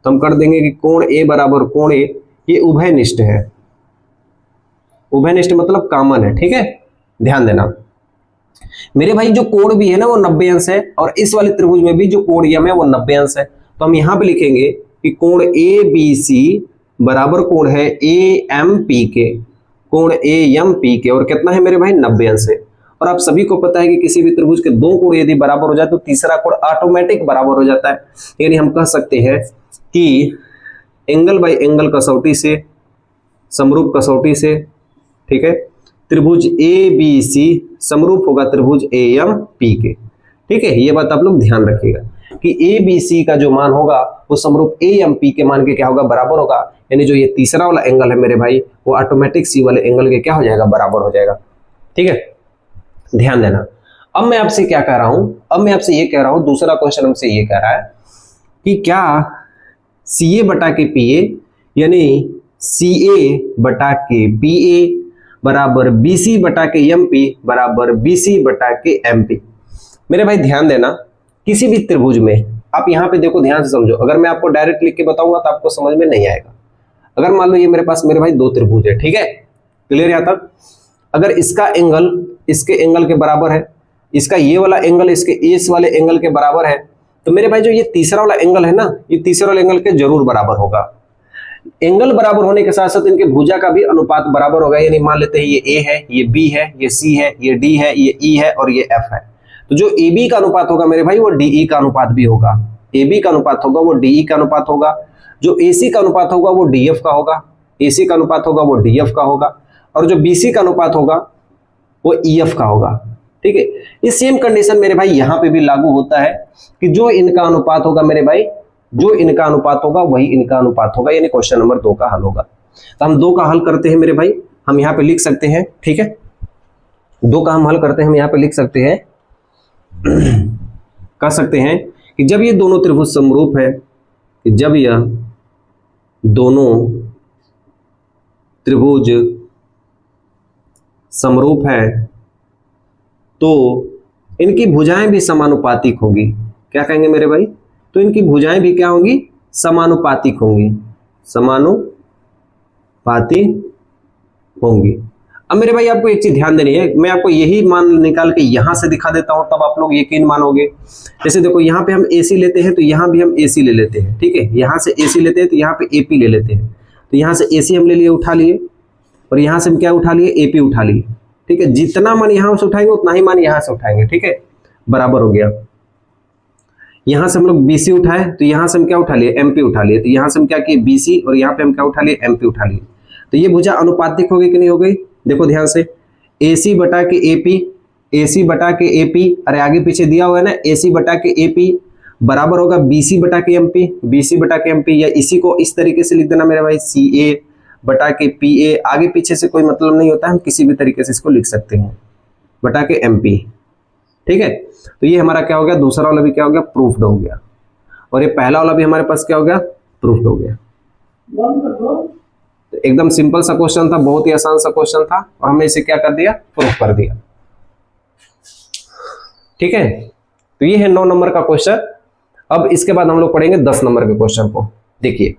तो हम कर देंगे कि कोण A बराबर कोण A, ये उभयनिष्ठ है। उभयनिष्ठ मतलब कॉमन है, ठीक है, ध्यान देना मेरे भाई। जो कोण भी है ना वो 90 अंश है, और इस वाले त्रिभुज में भी जो कोण M है वो 90 अंश है। तो हम यहाँ पे लिखेंगे कि कोण ABC बराबर कोण है AMP के, कोण AMP के, और कितना है मेरे भाई? 90 अंश है। और आप सभी को पता है कि किसी भी त्रिभुज के दो कोण यदि बराबर हो जाए तो तीसरा कोण ऑटोमेटिक बराबर हो जाता है। यानी हम कह सकते हैं कि एंगल बाय एंगल कसौटी से, समरूप कसौटी से, ठीक है, त्रिभुज ABC समरूप होगा त्रिभुज AMP के, ठीक है। ये बात आप लोग ध्यान रखिएगा कि ABC का जो मान होगा वो समरूप AMP के मान के क्या होगा? बराबर होगा। यानी जो ये तीसरा वाला एंगल है मेरे भाई, वो ऑटोमेटिक C वाले एंगल के क्या हो जाएगा? बराबर हो जाएगा, ठीक है, ध्यान देना। अब मैं आपसे क्या कह रहा हूं? अब मैं आपसे ये कह रहा हूं, दूसरा क्वेश्चन हमसे ये कह रहा है कि क्या CA बटा के PA यानी CA बटा के BA बराबर BC बटा के MP बराबर BC बटा के MP। मेरे भाई ध्यान देना, किसी भी त्रिभुज में आप यहाँ पे देखो, ध्यान से समझो। अगर मैं आपको डायरेक्ट लिख के बताऊंगा तो आपको समझ में नहीं आएगा। अगर मान लो ये मेरे पास मेरे भाई दो त्रिभुज है, ठीक है, क्लियर यहाँ तक। अगर इसका एंगल इसके एंगल के बराबर है, इसका ये वाला एंगल इसके इस वाले एंगल के बराबर है, तो मेरे भाई जो ये तीसरा वाला एंगल है ना, ये तीसरा वाला एंगल के जरूर बराबर होगा। एंगल बराबर होने के साथ साथ इनके भुजा का भी अनुपात बराबर होगा। यानी मान लेते हैं ये ए है, ये बी है, ये सी है, ये डी है, ये ई है और ये एफ है। तो जो ए बी का अनुपात होगा मेरे भाई वो डी ई का अनुपात भी होगा। ए बी का अनुपात होगा वो डी ई का अनुपात होगा। जो ए सी का अनुपात होगा वो डी एफ का होगा। ए सी का अनुपात होगा वो डी एफ का होगा। और जो बी सी का अनुपात होगा वो ई एफ का होगा। ठीक है, ये सेम कंडीशन मेरे भाई यहां पे भी लागू होता है कि जो इनका अनुपात होगा मेरे भाई, जो इनका अनुपात होगा वही इनका अनुपात होगा। यानी क्वेश्चन नंबर 2 का हल होगा। तो हम 2 का हल करते हैं मेरे भाई, हम यहां पे लिख सकते हैं। ठीक है, 2 का हम हल करते हैं, हम यहां पे लिख सकते हैं कह सकते हैं कि जब ये दोनों त्रिभुज समरूप है, कि जब यह दोनों त्रिभुज समरूप है तो इनकी भुजाएं भी समानुपातिक होंगी। क्या कहेंगे मेरे भाई? तो इनकी भुजाएं भी क्या होंगी? समानुपातिक होंगी, समानुपातिक होंगी। अब मेरे भाई आपको एक चीज ध्यान देनी है, मैं आपको यही मान निकाल के यहां से दिखा देता हूं, तब आप लोग यकीन मानोगे। जैसे देखो यहां पे हम AC लेते हैं तो यहां भी हम AC ले लेते हैं। ठीक है, यहां से AC लेते हैं तो यहां पे AP ले लेते हैं। तो यहां से AC हम ले लिए, उठा लिए, और यहां से हम क्या उठा लिए? AP उठा लिए। ठीक है, जितना मान यहां से उठाएंगे उतना ही मान यहां से उठाएंगे। ठीक है, बराबर हो गया। यहां से हम लोग BC उठाए तो यहां से हम क्या उठा लिए? MP उठा लिए। तो यहां से हम क्या किए? BC, और यहां पे हम क्या उठा लिए? MP उठा लिए। तो ये भुजा अनुपातिक हो गई कि नहीं हो गई? देखो ध्यान से, AC बटा के AP, AC बटा के AP, अरे आगे पीछे दिया हुआ है ना, AC बटा के AP बराबर होगा BC बटा के MP, BC बटा के MP, या इसी को इस तरीके से लिख देना मेरे भाई, CA बटा के PA। आगे पीछे से कोई मतलब नहीं होता, हम किसी भी तरीके से इसको लिख सकते हैं, बटा के MP। ठीक है, तो ये हमारा क्या हो गया? दूसरा वाला भी क्या हो गया? प्रूफ्ड हो गया। और ये पहला वाला भी हमारे पास क्या हो गया? प्रूफ्ड हो गया। तो एकदम सिंपल सा क्वेश्चन था, बहुत ही आसान सा क्वेश्चन था, और हमने इसे क्या कर दिया? प्रूफ कर दिया। ठीक है, तो ये है 9 नंबर का क्वेश्चन। अब इसके बाद हम लोग पढ़ेंगे 10 नंबर के क्वेश्चन को। देखिए,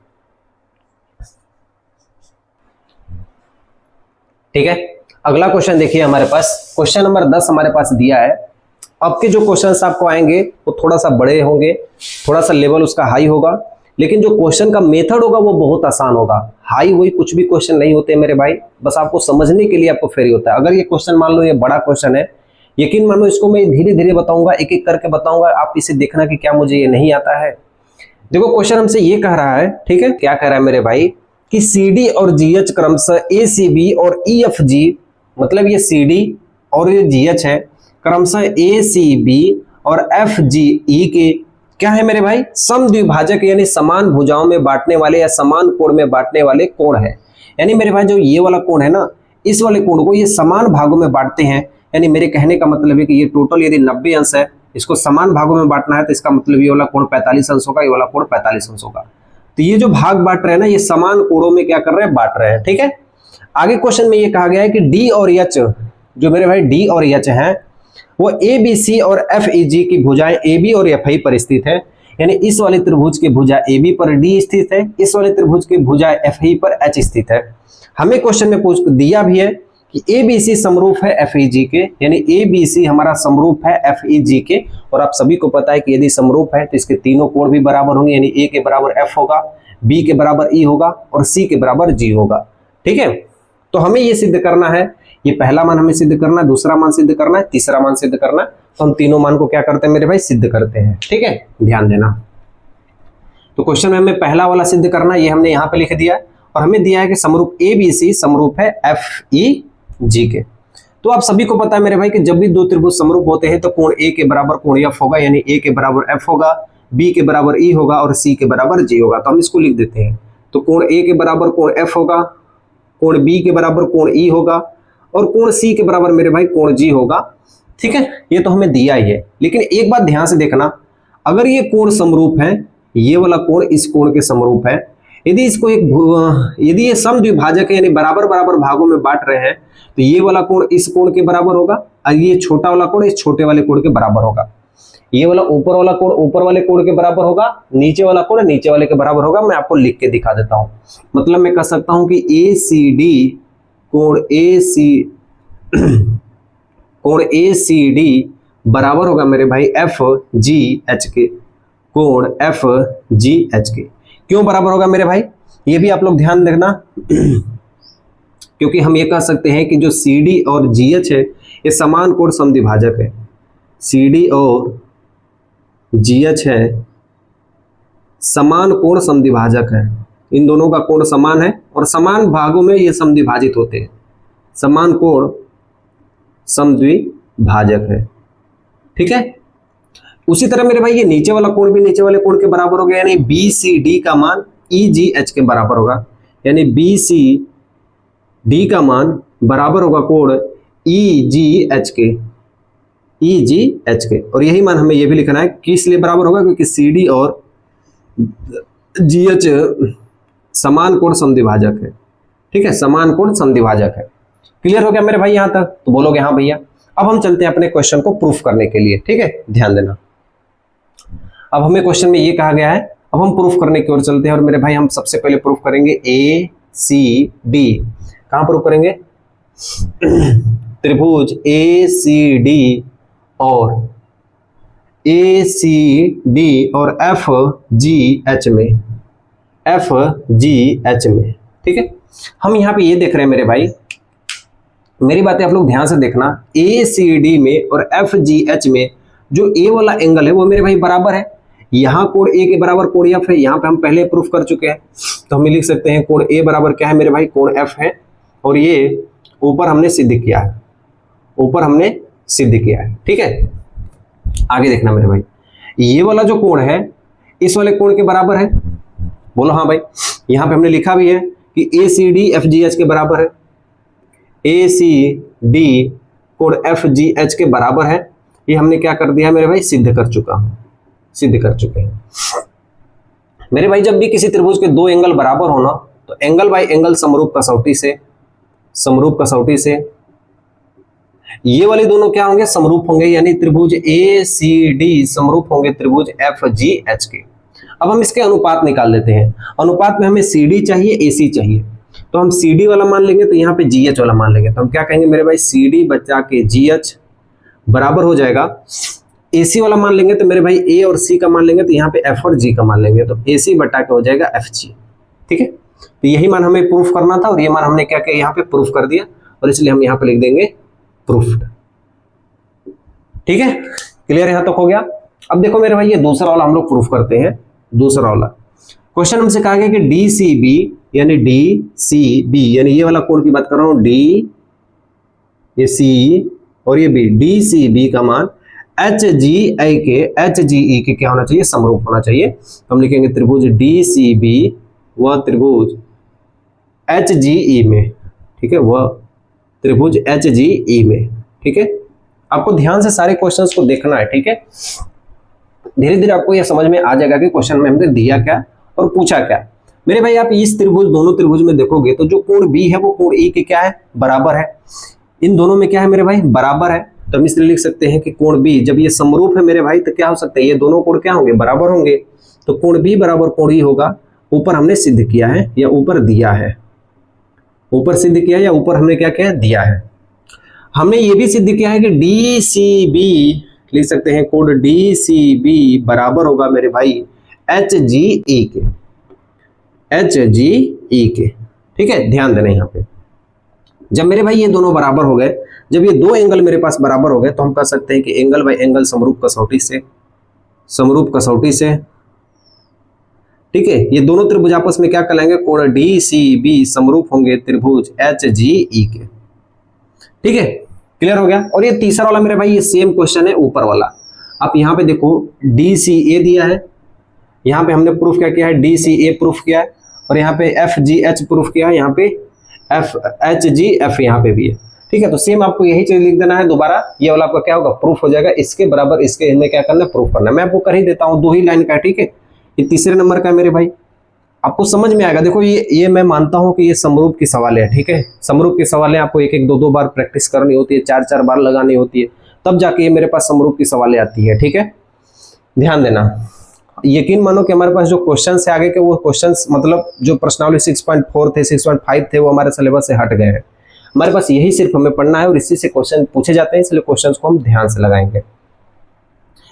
ठीक है, अगला क्वेश्चन देखिए हमारे पास, क्वेश्चन नंबर 10 हमारे पास दिया है। अब के जो क्वेश्चंस आपको आएंगे वो थोड़ा सा बड़े होंगे, थोड़ा सा लेवल उसका हाई होगा, लेकिन जो क्वेश्चन का मेथड होगा वो बहुत आसान होगा। हाई वही कुछ भी क्वेश्चन नहीं होते मेरे भाई, बस आपको समझने के लिए आपको फेरी होता है। अगर ये क्वेश्चन मान लो ये बड़ा क्वेश्चन है, यकीन मानो इसको मैं धीरे धीरे बताऊंगा, एक एक करके बताऊंगा, आप इसे देखना कि क्या मुझे ये नहीं आता है। देखो क्वेश्चन हमसे ये कह रहा है, ठीक है, क्या कह रहा है मेरे भाई, कि CD और GH क्रमशः ACB और EFG, मतलब ये CD और ये GH है, क्रमशः ACB और FGE के क्या है मेरे भाई? समद्विभाजक, यानी समान भुजाओं में बांटने वाले या समान कोण में बांटने वाले कोण है। यानी मेरे भाई जो ये वाला कोण है ना, इस वाले कोण को ये समान भागों में बांटते हैं। यानी मेरे कहने का मतलब है कि ये टोटल यदि 90 अंश है, इसको समान भागों में बांटना है, तो इसका मतलब ये वाला कोण 45 अंश होगा, ये वाला कोण 45 अंश होगा। तो ये जो भाग बांट रहे हैं ना, ये समान कोणों में क्या कर रहे हैं? बांट रहे हैं। ठीक है, आगे क्वेश्चन में ये कहा गया है कि D और H, जो मेरे भाई D और H है, वो ABC और FEG की भुजाएं AB और FI पर स्थित है। यानी इस वाले त्रिभुज की भुजा AB पर D स्थित है, इस वाले त्रिभुज की भुजा FI पर H स्थित है। हमें क्वेश्चन में पूछ दिया भी है कि ABC समरूप है FEG के, यानी ABC हमारा समरूप है FEG के। और आप सभी को पता है कि यदि समरूप है तो इसके तीनों कोण भी बराबर होंगे, यानी A के बराबर F होगा, B के बराबर E होगा और C के बराबर G होगा। ठीक है, तो हमें ये सिद्ध करना है, ये पहला मान हमें सिद्ध करना है, दूसरा मान सिद्ध करना है, तीसरा मान सिद्ध करना है। तो हम तीनों मान को क्या करते हैं मेरे भाई? सिद्ध करते हैं। ठीक है, ध्यान देना। तो क्वेश्चन में हमें पहला वाला सिद्ध करना है, ये हमने यहाँ पे लिख दिया है, और हमें दिया है कि समरूप ABC समरूप है FEG के। तो आप सभी को पता है मेरे भाई कि जब भी दो त्रिभुज समरूप होते हैं तो कोण A के बराबर कोण F होगा, यानी A के बराबर F होगा, B के बराबर E होगा और C के बराबर G होगा। तो हम इसको लिख देते हैं। तो कोण A के बराबर कोण F होगा, कोण B के बराबर कोण E होगा और कोण C के बराबर मेरे भाई कोण G होगा। ठीक है, ये तो हमें दिया ही है, लेकिन एक बात ध्यान से देखना, अगर ये कोण समरूप है, ये वाला कोण इस कोण के समरूप है, यदि इसको यदि ये समद्विभाजक है, यानी बराबर बराबर भागों में बांट रहे हैं, तो ये वाला कोण इस कोण के बराबर होगा और ये छोटा वाला कोण इस छोटे वाले कोण के बराबर होगा। ये वाला ऊपर वाला कोण ऊपर वाले कोण के बराबर होगा, नीचे वाला कोण नीचे वाले के बराबर होगा। मैं आपको लिख के दिखा देता हूं। मतलब मैं कह सकता हूं कि ACD कोण ACD बराबर होगा मेरे भाई FGH के। कोण एफ जी एच के क्यों बराबर होगा मेरे भाई, ये भी आप लोग ध्यान रखना क्योंकि हम ये कह सकते हैं कि जो सी डी और जी एच है ये समान कोण समद्विभाजक है। सी डी और जी एच है समान कोण समद्विभाजक है, इन दोनों का कोण समान है और समान भागों में ये समद्विभाजित होते हैं, समान कोण समद्विभाजक है। ठीक है, उसी तरह मेरे भाई ये नीचे वाला कोण भी नीचे वाले कोण के बराबर होगा, यानी बी सी डी का मान ई जी एच के बराबर होगा, यानी बी सी डी का मान बराबर होगा कोण ई जी एच के, ई जी एच के। और यही मान हमें ये भी लिखना है किस लिए बराबर होगा, क्योंकि सी डी और जी एच समान कोण समद्विभाजक है। ठीक है, समान कोण समद्विभाजक है। क्लियर हो गया मेरे भाई यहां तक? तो बोलोगे हाँ भैया। अब हम चलते हैं अपने क्वेश्चन को प्रूफ करने के लिए। ठीक है, ध्यान देना। अब हमें क्वेश्चन में ये कहा गया है, अब हम प्रूफ करने की ओर चलते हैं। और मेरे भाई हम सबसे पहले प्रूफ करेंगे ए सी डी। कहां प्रूफ करेंगे? त्रिभुज ए सी डी और ए सी डी और एफ जी एच में, एफ जी एच में। ठीक है, हम यहां पे ये देख रहे हैं मेरे भाई, मेरी बातें आप लोग ध्यान से देखना, ए सी डी में और एफ जी एच में जो ए वाला एंगल है वो मेरे भाई बराबर है। यहाँ कोण ए के बराबर कोण एफ है, यहाँ पे हम पहले प्रूफ कर चुके हैं, तो हम लिख सकते हैं कोण ए बराबर क्या है मेरे भाई, कोण एफ है। और ये ऊपर हमने सिद्ध किया है, ऊपर हमने सिद्ध किया है। ठीक है, आगे देखना मेरे भाई, ये वाला जो कोण है इस वाले कोण के बराबर है। बोलो हाँ भाई, यहाँ पे हमने लिखा भी है कि A C D F G H के बराबर है, ए सी डी कोण एफ जी एच के बराबर है। ये हमने क्या कर दिया मेरे भाई, सिद्ध कर चुका हूं, सिद्ध कर चुके हैं मेरे भाई। जब भी किसी त्रिभुज के दो एंगल बराबर होना तो एंगल बाय एंगल समरूप कसौटी से, समरूप कसौटी से ये वाले दोनों क्या होंगे, समरूप होंगे, यानी त्रिभुज ए सी डी समरूप होंगे त्रिभुज एफ जी एच के। अब हम इसके अनुपात निकाल लेते हैं। अनुपात में हमें सी डी चाहिए, ए सी चाहिए, तो हम सी डी वाला मान लेंगे, तो यहाँ पे जी एच वाला मान लेंगे। तो हम क्या कहेंगे मेरे भाई, सी डी बचा के जी एच बराबर हो जाएगा, ए सी वाला मान लेंगे तो मेरे भाई ए और सी का मान लेंगे, तो यहाँ पे एफ और जी का मान लेंगे, तो ए सी बटा के हो जाएगा एफ जी। ठीक है, तो यही मान हमें प्रूफ करना था और ये मान हमने क्या किया, यहाँ पे प्रूफ कर दिया, और इसलिए हम यहाँ पे लिख देंगे प्रूफ्ड। ठीक है, क्लियर यहां तक हो गया। अब देखो मेरे भाई ये दूसरा वाला हम लोग प्रूफ करते हैं। दूसरा वाला क्वेश्चन हमसे कहा गया कि डी सी बी, यानी डी सी बी, यानी ये वाला कोण की बात कर रहा हूं, डी ये सी और ये बी, डी सी बी का मान एच जी आई के, एच जी ई के क्या होना चाहिए, समरूप होना चाहिए। तो हम लिखेंगे त्रिभुज डी सी बी व त्रिभुज एच जी ई में। ठीक है, वह त्रिभुज एच जी ई में। ठीक है, आपको ध्यान से सारे क्वेश्चंस को देखना है। ठीक है, धीरे धीरे आपको यह समझ में आ जाएगा कि क्वेश्चन में हमने दिया क्या और पूछा क्या। मेरे भाई आप इस त्रिभुज, दोनों त्रिभुज में देखोगे तो जो कोण बी है वो कोण ई के क्या है, बराबर है। इन दोनों में क्या है मेरे भाई, बराबर है। तो हम इसलिए लिख सकते हैं कि कोण बी जब ये समरूप है मेरे भाई तो क्या हो सकता है, ये दोनों कोण क्या होंगे, बराबर होंगे। तो कोण बी बराबर कोण ई होगा। ऊपर हमने सिद्ध किया है या ऊपर दिया है, ऊपर सिद्ध किया या ऊपर हमने क्या किया, दिया है। हमने ये भी सिद्ध किया है कि डी सी बी, लिख सकते हैं कोण डी सी बी बराबर होगा मेरे भाई एच जी ई के, एच जी ई के। ठीक है, ध्यान देना यहाँ पे, जब मेरे भाई ये दोनों बराबर हो गए, जब ये दो एंगल मेरे पास बराबर हो गए, तो हम कह सकते हैं कि एंगल बाय एंगल समरूप कसौटी से, समरूप कसौटी से। ठीक है, ये दोनों त्रिभुज आपस में क्या कहलाएंगे, कोण डी सी बी समरूप होंगे त्रिभुज एच जी ई के। ठीक है, क्लियर हो गया। और ये तीसरा वाला मेरे भाई ये सेम क्वेश्चन है ऊपर वाला। आप यहाँ पे देखो डी सी ए दिया है, यहाँ पे हमने प्रूफ क्या किया है, डी सी ए प्रूफ किया है, और यहाँ पे एफ जी एच प्रूफ किया है, यहाँ पे एफ एच जी एफ यहाँ पे भी है। ठीक है, तो सेम आपको यही चीज लिख देना है दोबारा, ये वाला आपका क्या होगा, प्रूफ हो जाएगा। इसके बराबर इसके हमें क्या करना है, प्रूफ करना है। मैं आपको कर ही देता हूँ, 2 ही लाइन का। ठीक है, ये तीसरे नंबर का है मेरे भाई, आपको समझ में आएगा। देखो ये मैं मानता हूं कि ये समरूप की सवाल है। ठीक है, समरूप की सवालें आपको एक एक दो बार प्रैक्टिस करनी होती है, 4 बार लगानी होती है, तब जाके ये मेरे पास समरूप की सवालें आती है। ठीक है, ध्यान देना। यकीन मानो कि हमारे पास जो क्वेश्चन है आगे के, वो क्वेश्चन मतलब जो प्रश्नावली 6.4 थे, 6.5 थे, वो हमारे सिलेबस से हट गए हैं। हमारे पास यही सिर्फ हमें पढ़ना है और इसी से क्वेश्चन पूछे जाते हैं, इसलिए क्वेश्चन को हम ध्यान से लगाएंगे।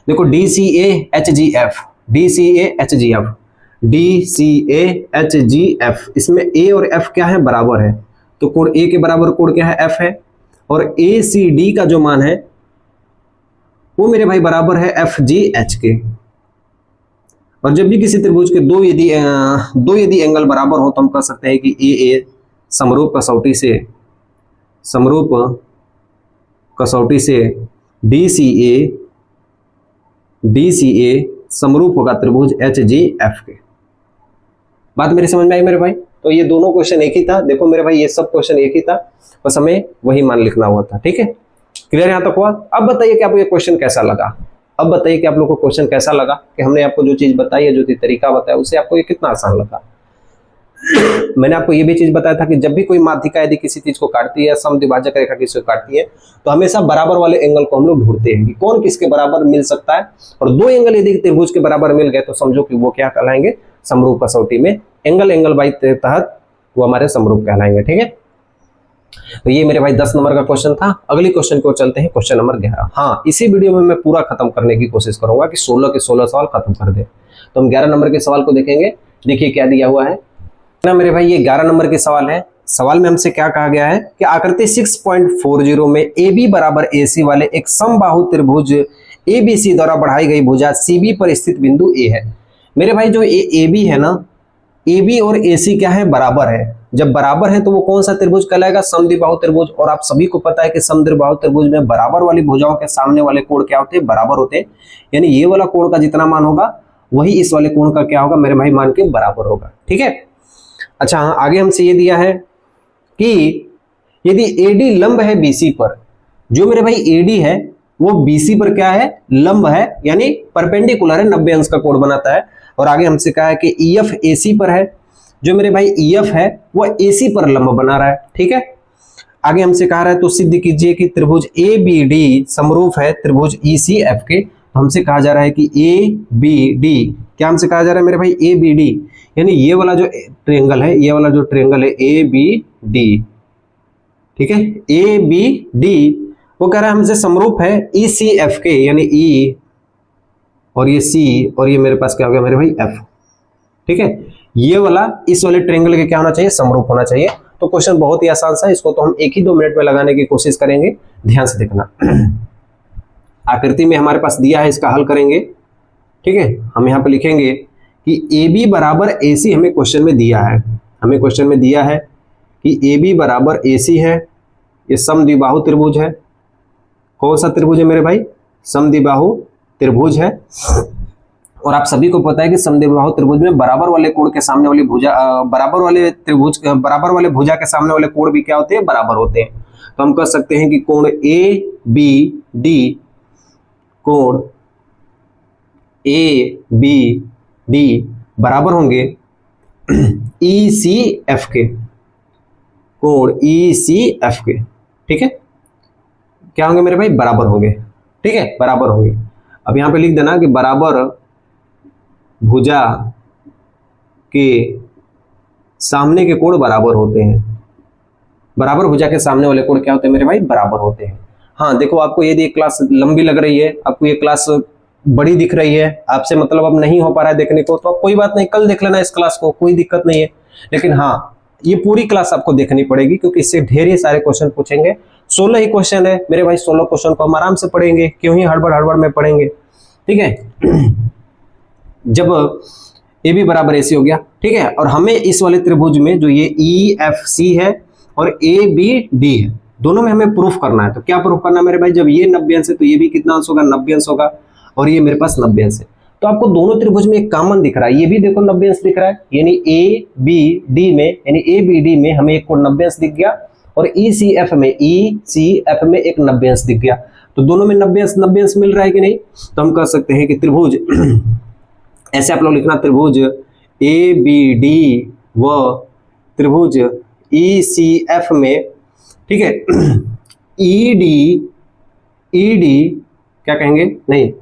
देखो D C A H G F, DCAHGF, DCAHGF, इसमें A और F क्या है, बराबर है, तो कोण A के बराबर कोण क्या है, F है, और ACD का जो मान है वो मेरे भाई बराबर है FGH के। और जब भी किसी त्रिभुज के दो यदि एंगल बराबर हो तो हम कह सकते हैं कि AA समरूप कसौटी से DCA समरूप होगा त्रिभुज HGF के। बात मेरी समझ में आई मेरे भाई? तो ये दोनों क्वेश्चन एक ही था, देखो मेरे भाई ये सब क्वेश्चन एक ही था, बस हमें वही मान लिखना हुआ था, ठीक है, क्लियर यहां तक हुआ? अब बताइए कि आपको ये क्वेश्चन कैसा लगा, अब बताइए कि आप लोगों को क्वेश्चन कैसा लगा, कि हमने आपको जो चीज बताई है, जो तरीका बताया, उससे आपको ये कितना आसान लगा। मैंने आपको ये भी चीज बताया था कि जब भी कोई माध्यिका यदि किसी चीज को काटती है, समद्विभाजक रेखा किसी को काटती है, तो हमेशा बराबर वाले एंगल को हम लोग ढूंढते हैं कि कौन किसके बराबर मिल सकता है, और दो एंगल यदि त्रिभुज के बराबर मिल गए तो समझो कि वो क्या कहलाएंगे, समरूप कसौटी में एंगल बाई तहत वो हमारे समरूप कहलाएंगे, ठीक है। तो ये मेरे भाई 10 नंबर का क्वेश्चन था। अगली क्वेश्चन को चलते हैं, क्वेश्चन नंबर 11। हाँ, इसी वीडियो में मैं पूरा खत्म करने की कोशिश करूंगा कि 16 के 16 सवाल खत्म कर दे। तो हम 11 नंबर के सवाल को देखेंगे। देखिए क्या दिया हुआ है ना मेरे भाई, ये 11 नंबर के सवाल है। सवाल में हमसे क्या कहा गया है कि आकृति 6.40 में AB बराबर AC वाले एक समबाहु त्रिभुज ABC द्वारा बढ़ाई गई भुजा CB पर स्थित बिंदु A है। मेरे भाई जो AB है ना, AB और AC क्या है, बराबर है। जब बराबर है तो वो कौन सा त्रिभुज कहलाएगा, समद्विबाहु त्रिभुज। और आप सभी को पता है कि समद्विबाहु त्रिभुज में बराबर वाली भुजाओं के सामने वाले कोण क्या होते हैं, बराबर होते हैं। यानी ये वाला कोण का जितना मान होगा वही इस वाले कोण का क्या होगा मेरे भाई, मान के बराबर होगा, ठीक है। अच्छा हाँ, आगे हमसे ये दिया है कि यदि AD लंब है BC पर, जो मेरे भाई AD है वो BC पर क्या है, लंब है, यानी परपेंडिकुलर है, 90 अंश का कोण बनाता है। और आगे हमसे कहा है कि EF AC पर है, जो मेरे भाई EF है वो AC पर लंब बना रहा है, ठीक है। आगे हमसे कहा रहा है तो सिद्ध कीजिए कि त्रिभुज ABD समरूप है त्रिभुज ECF के। तो हमसे कहा जा रहा है कि ABD, क्या हमसे कहा जा रहा है मेरे भाई, ABD, यानी ये वाला जो ट्रायंगल है, ये वाला जो ट्रायंगल है ABD, ठीक है, ABD वो कह रहा है हमसे समरूप है ECF के, यानी E और ये C और ये मेरे पास क्या हो गया मेरे भाई F, ठीक है। ये वाला इस वाले ट्रायंगल के क्या होना चाहिए, समरूप होना चाहिए। तो क्वेश्चन बहुत ही आसान सा है, इसको तो हम 1 ही 2 मिनट में लगाने की कोशिश करेंगे, ध्यान से देखना। आकृति में हमारे पास दिया है, इसका हल करेंगे, ठीक है। हम यहाँ पे लिखेंगे कि AB बराबर AC हमें क्वेश्चन में दिया है, हमें क्वेश्चन में दिया है कि AB बराबर AC है, ये समद्विबाहु त्रिभुज है। कौन सा त्रिभुज है मेरे भाई, समद्विबाहु त्रिभुज है। और आप सभी को पता है कि समद्विबाहु त्रिभुज में बराबर वाले कोण के सामने वाली भुजा, बराबर वाले भुजा के सामने वाले कोण भी क्या होते हैं, बराबर होते हैं। तो हम कह सकते हैं कि कोण ABD बराबर होंगे ECF के, कोण ECF के, ठीक है। क्या होंगे मेरे भाई, बराबर होंगे, ठीक है, बराबर होंगे। अब यहां पे लिख देना कि बराबर भुजा के सामने के कोण बराबर होते हैं, बराबर भुजा के सामने वाले कोण क्या होते हैं मेरे भाई, बराबर होते हैं। हाँ देखो, आपको यदि क्लास लंबी लग रही है, आपको ये क्लास बड़ी दिख रही है, आपसे मतलब अब नहीं हो पा रहा है देखने को, तो कोई बात नहीं, कल देख लेना इस क्लास को, कोई दिक्कत नहीं है। लेकिन हाँ, ये पूरी क्लास आपको देखनी पड़ेगी, क्योंकि इससे ढेर ही सारे क्वेश्चन पूछेंगे। 16 ही क्वेश्चन है मेरे भाई, 16 क्वेश्चन को हम आराम से पढ़ेंगे, क्यों ही हड़बड़ में पढ़ेंगे, ठीक है। जब AB बराबर AC हो गया, ठीक है, और हमें इस वाले त्रिभुज में जो ये EFC है और ABD है, दोनों में हमें प्रूफ करना है। तो क्या प्रूफ करना है मेरे भाई, जब ये 90 अंश है तो ये भी कितना अंश होगा, 90 अंश होगा, और ये मेरे पास 90 अंश है। तो आपको दोनों त्रिभुज में एक कॉमन दिख रहा है, ये भी देखो 90 अंश दिख रहा है, यानी ABD में हमें एक कोण 90 अंश दिख गया, और ECF में एक 90 अंश दिख गया। तो दोनों में 90 अंश मिल रहा है कि नहीं। तो हम कह सकते हैं कि त्रिभुज ऐसे आप लोग लिखना, त्रिभुज ABD व त्रिभुज ECF में, ठीक है, ED क्या कहेंगे, नहीं,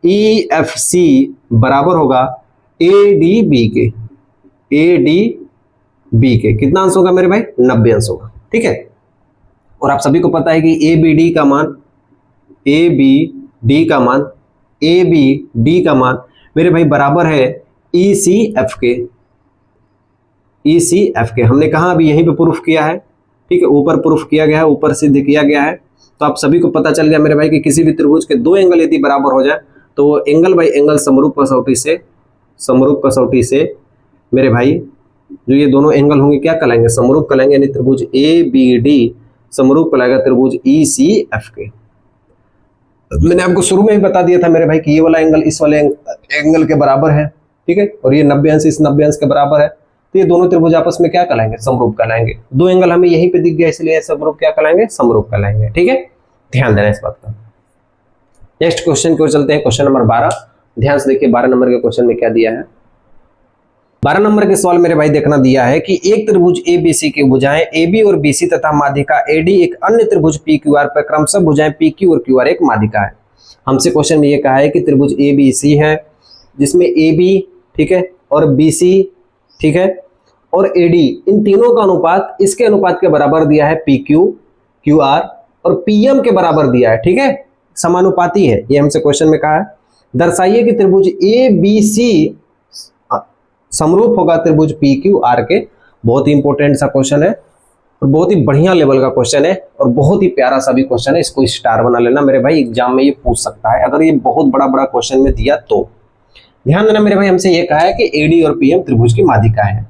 EFC बराबर होगा ADB के। कितना अंश होगा मेरे भाई, 90 अंश होगा, ठीक है। और आप सभी को पता है कि ABD का मान डी का मान, ए बी डी का मान मेरे भाई बराबर है ई सी एफ के। ई सी एफ के हमने कहा अभी यहीं पे प्रूफ किया है, ठीक है, ऊपर प्रूफ किया गया है, ऊपर सिद्ध किया गया है। तो आप सभी को पता चल गया मेरे भाई कि किसी भी त्रिभुज के दो एंगल यदि बराबर हो जाए तो एंगल बाई एंगल समरूप कसौटी से मेरे भाई जो ये दोनों एंगल होंगे क्या कहलाएंगे, समरूप कहलाएंगे, यानी त्रिभुज ए बी डी समरूप कहलाएगा त्रिभुज ई सी एफ के। मैंने आपको शुरू में ही बता दिया था मेरे भाई कि ये वाला एंगल इस वाले एंगल के बराबर है, ठीक है, और ये 90 अंश इस 90 अंश के बराबर है, तो ये दोनों त्रिभुज आपस में क्या कहलाएंगे, समरूप कहलाएंगे। दो एंगल हमें यहीं पे दिख गया इसलिए समरूप क्या कहलाएंगे, समरूप कहलाएंगे, ठीक है, ध्यान देना इस बात का। नेक्स्ट क्वेश्चन की ओर चलते हैं, क्वेश्चन नंबर 12। ध्यान से देखिए 12 नंबर के क्वेश्चन में क्या दिया है। 12 नंबर के सवाल मेरे भाई देखना दिया है कि एक त्रिभुज एबीसी की भुजाएं AB और BC तथा माध्यिका AD एक अन्य त्रिभुज PQR पर क्रमशः भुजाएं PQ और QR एक माध्यिका है। हमसे क्वेश्चन में ये कहा है कि त्रिभुज ABC है जिसमें AB, ठीक है, और BC, ठीक है, और AD इन तीनों का अनुपात इसके अनुपात के बराबर दिया है PQ, QR और PM के बराबर दिया है, ठीक है, समानुपाती है, ये हमसे क्वेश्चन में कहा है। दर्शाइए कि त्रिभुज ABC समरूप होगा त्रिभुज PQR के। बहुत ही इंपॉर्टेंट सा क्वेश्चन है और बहुत ही बढ़िया लेवल का क्वेश्चन है और बहुत ही प्यारा सा भी क्वेश्चन है। इसको स्टार बना लेना मेरे भाई, एग्जाम में ये पूछ सकता है अगर ये बहुत बड़ा क्वेश्चन में दिया तो। ध्यान देना मेरे भाई, हमसे ये कहा है कि AD और PM त्रिभुज की माध्यिकाएं हैं।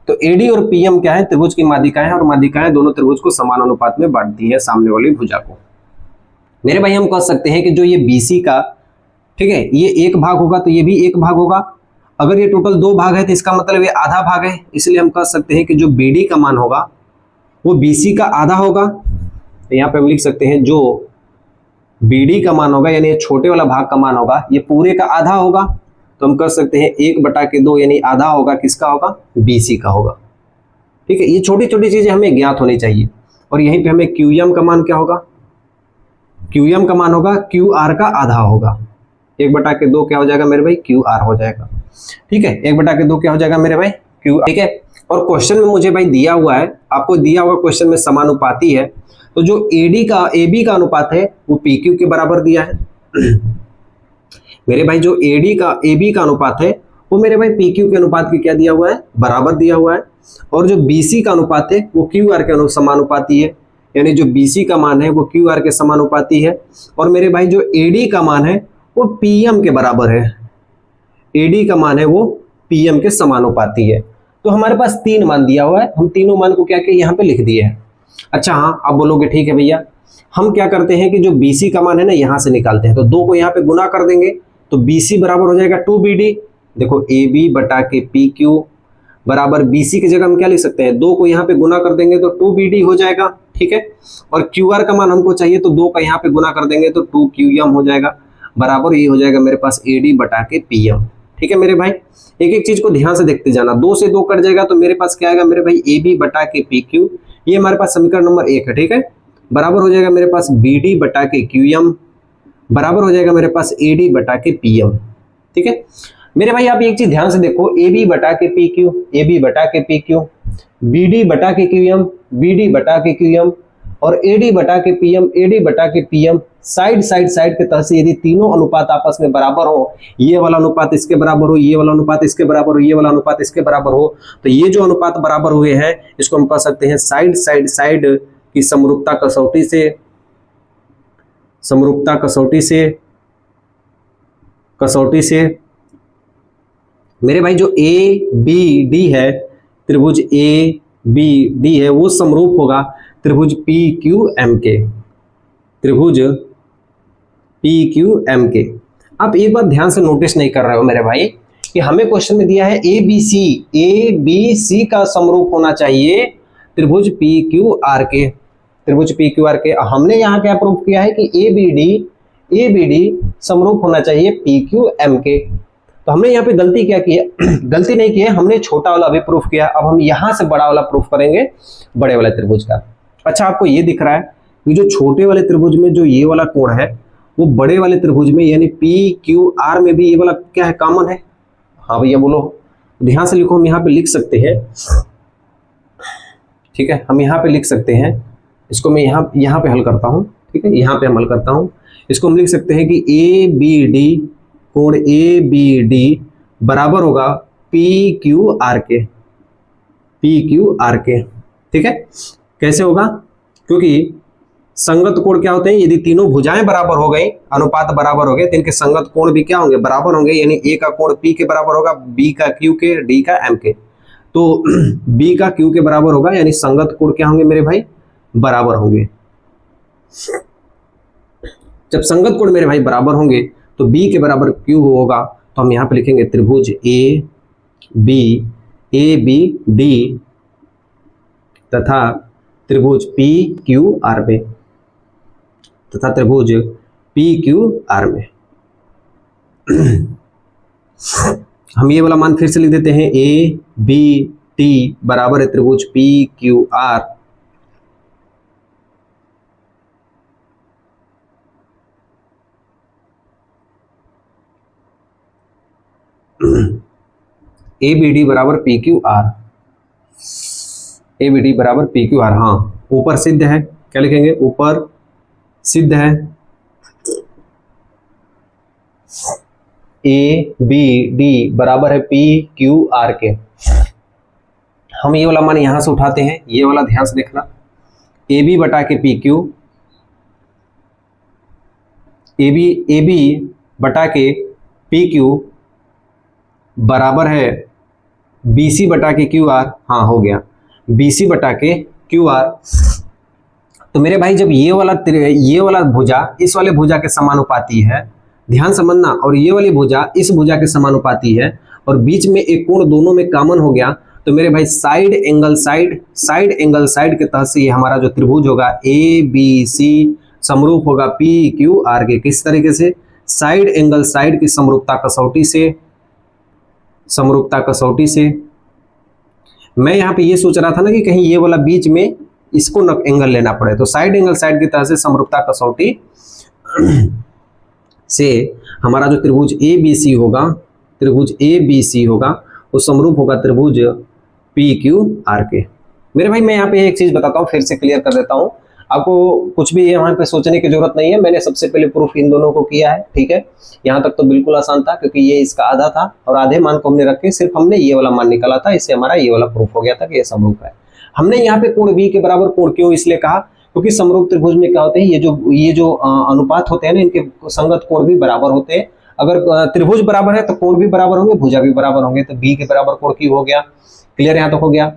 तो AD और PM क्या है, त्रिभुज की माध्यिकाएं हैं और माध्यिकाएं दोनों त्रिभुज को समान अनुपात में बांटती है सामने वाली भुजा को। मेरे भाई हम कह सकते हैं कि जो ये BC का, ठीक है, ये एक भाग होगा तो ये भी एक भाग होगा। अगर ये टोटल दो भाग है तो इसका मतलब ये आधा भाग है, इसलिए हम कह सकते हैं कि जो BD का मान होगा वो BC का आधा होगा। तो यहाँ पे हम लिख सकते हैं जो BD का मान होगा यानी ये छोटे वाला भाग का मान होगा ये पूरे का आधा होगा। तो हम कह सकते हैं 1/2 यानी आधा होगा किसका होगा, BC का होगा, ठीक है। ये छोटी छोटी चीजें हमें ज्ञात होनी चाहिए। और यहीं पे हमें QM का मान क्या होगा, QM का मान होगा QR का आधा होगा। 1/2 क्या हो जाएगा मेरे भाई, QR हो जाएगा, ठीक है। 1/2 क्या हो जाएगा मेरे भाई, QR, ठीक है। और क्वेश्चन में मुझे भाई दिया हुआ है, आपको दिया हुआ क्वेश्चन में समानुपाती है, तो जो AB का अनुपात है वो PQ के बराबर दिया है मेरे भाई। जो AB का अनुपात है वो मेरे भाई PQ के अनुपात के क्या दिया हुआ है, बराबर दिया हुआ है। और जो BC का अनुपात है वो QR के समानुपाती है, यानी जो BC का मान है वो QR के समानुपाती है। और मेरे भाई जो AD का मान है वो PM के बराबर है, AD का मान है वो PM के समानुपाती है। तो हमारे पास 3 मान दिया हुआ है, हम तीनों मान को क्या किया यहाँ पे लिख दिए हैं। अच्छा हाँ, अब बोलोगे ठीक है भैया, हम क्या करते हैं कि जो BC का मान है ना यहाँ से निकालते हैं, तो 2 को यहाँ पे गुना कर देंगे तो BC बराबर हो जाएगा 2BD। देखो AB/PQ बराबर BC की जगह हम क्या लिख सकते हैं, 2 को यहाँ पे गुना कर देंगे तो 2BD हो जाएगा, ठीक है। और QR का मान हमको चाहिए तो 2 का यहाँ पे गुना कर देंगे तो 2QM हो जाएगा, बराबर ये हो जाएगा मेरे पास AD/PM, ठीक है मेरे भाई। एक एक चीज को ध्यान से देखते जाना, 2 से 2 कट जाएगा तो मेरे पास क्या आएगा मेरे भाई, AB/PQ, ये हमारे पास समीकरण नंबर 1 है, ठीक है, बराबर हो जाएगा मेरे पास BD/QM, बराबर हो जाएगा मेरे पास AD/PM, ठीक है मेरे भाई। आप एक चीज ध्यान से देखो, AB/PQ, AB/PQ, BD/QM, BD/QM और AD/PM, AD/PM, साइड के तरह से यदि तीनों अनुपात आपस में बराबर हो, ये वाला अनुपात इसके बराबर हो, ये वाला अनुपात इसके बराबर हो, ये वाला अनुपात इसके बराबर हो, तो ये जो अनुपात बराबर हुए हैं इसको हम कह सकते हैं साइड की समरूपता कसौटी से मेरे भाई जो ABD है, त्रिभुज ABD है वो समरूप होगा त्रिभुज PQM के, त्रिभुज PQM के। आप एक बात ध्यान से नोटिस नहीं कर रहे हो मेरे भाई कि हमें क्वेश्चन में दिया है ABC का समरूप होना चाहिए त्रिभुज PQR के, त्रिभुज PQR के। हमने यहाँ क्या प्रूव किया है कि ABD समरूप होना चाहिए PQM के। तो हमने यहाँ पे गलती क्या की है, गलती नहीं की है, हमने छोटा वाला भी प्रूफ किया। अब हम यहाँ से बड़ा वाला प्रूफ करेंगे, बड़े वाले त्रिभुज का। अच्छा आपको ये दिख रहा है कि जो छोटे वाले त्रिभुज में जो ये वाला कोण है वो बड़े वाले त्रिभुज में यानी PQR में भी ये वाला क्या है, कॉमन है। हाँ भैया बोलो, ध्यान से लिखो, हम यहाँ पे लिख सकते हैं, ठीक है, हम यहाँ पे लिख सकते हैं। इसको मैं यहाँ पे हल करता हूँ, ठीक है, यहाँ पे हम हल करता हूँ इसको हम लिख सकते हैं कि ए बी डी, कोण ए बी डी बराबर होगा पी क्यू आर के, पी क्यू आर के। ठीक है, कैसे होगा? क्योंकि संगत कोण क्या होते हैं? यदि तीनों भुजाएं बराबर हो गई, अनुपात बराबर हो गए, तो इनके संगत कोण भी क्या होंगे? बराबर होंगे। यानी ए का कोण पी के बराबर होगा, बी का क्यू के, डी का एम के। तो बी का क्यू के बराबर होगा, यानी संगत कोण क्या होंगे मेरे भाई? बराबर होंगे। जब संगत कोण मेरे भाई बराबर होंगे तो बी के बराबर क्यू होगा, तो हम यहां पे लिखेंगे त्रिभुज ए बी डी तथा त्रिभुज पी क्यू आर में, तथा त्रिभुज पी क्यू आर में। हम ये वाला मान फिर से लिख देते हैं, ए बी टी बराबर है त्रिभुज P Q R A B D बराबर P Q R, A B D बराबर पी क्यू आर। हाँ, ऊपर सिद्ध है, क्या लिखेंगे? ऊपर सिद्ध है ए बी डी बराबर है पी क्यू आर के। हम ये वाला मान यहां से उठाते हैं, ये वाला ध्यान से देखना, ए बी बटा के पी क्यू, ए बी बटा के पी क्यू बराबर है बी सी बटा के क्यू आर। हाँ, हो गया, बी सी बटा के क्यू आर। तो मेरे भाई जब ये वाला भुजा इस वाले भुजा के समानुपाती है, ध्यान समझना, और ये वाली भुजा इस भुजा के समानुपाती है, और बीच में एक कोण दोनों में कॉमन हो गया, तो मेरे भाई साइड एंगल साइड के तहत से ये हमारा जो त्रिभुज होगा ए बी सी समरूप होगा पी क्यू आर के। किस तरीके से? साइड एंगल साइड की समरूपता कसौटी से। मैं यहाँ पे ये सोच रहा था ना कि कहीं ये वाला बीच में इसको न एंगल लेना पड़े, तो साइड एंगल साइड की तरह से समरूपता कसौटी से हमारा जो त्रिभुज ए बी सी होगा वो समरूप होगा त्रिभुज पी क्यू आर के। मेरे भाई मैं यहाँ पे एक चीज बताता हूँ, फिर से क्लियर कर देता हूँ, आपको कुछ भी यहाँ पे सोचने की जरूरत नहीं है। मैंने सबसे पहले प्रूफ इन दोनों को किया है, ठीक है। यहाँ तक तो बिल्कुल आसान था, क्योंकि ये इसका आधा था और आधे मान को हमने रखे, सिर्फ हमने ये वाला मान निकाला था, इससे हमारा ये वाला प्रूफ हो गया था कि ये समरूप है। हमने यहाँ पे कोण बी के बराबर कोण क्यों इसलिए कहा, क्योंकि समरूप त्रिभुज में क्या होते हैं, ये जो अनुपात होते हैं ना, इनके संगत कोण भी बराबर होते हैं। अगर त्रिभुज बराबर है तो कोण भी बराबर होंगे, भुजा भी बराबर होंगे, तो बी के बराबर कोण क्यू हो गया। क्लियर यहाँ तक हो गया।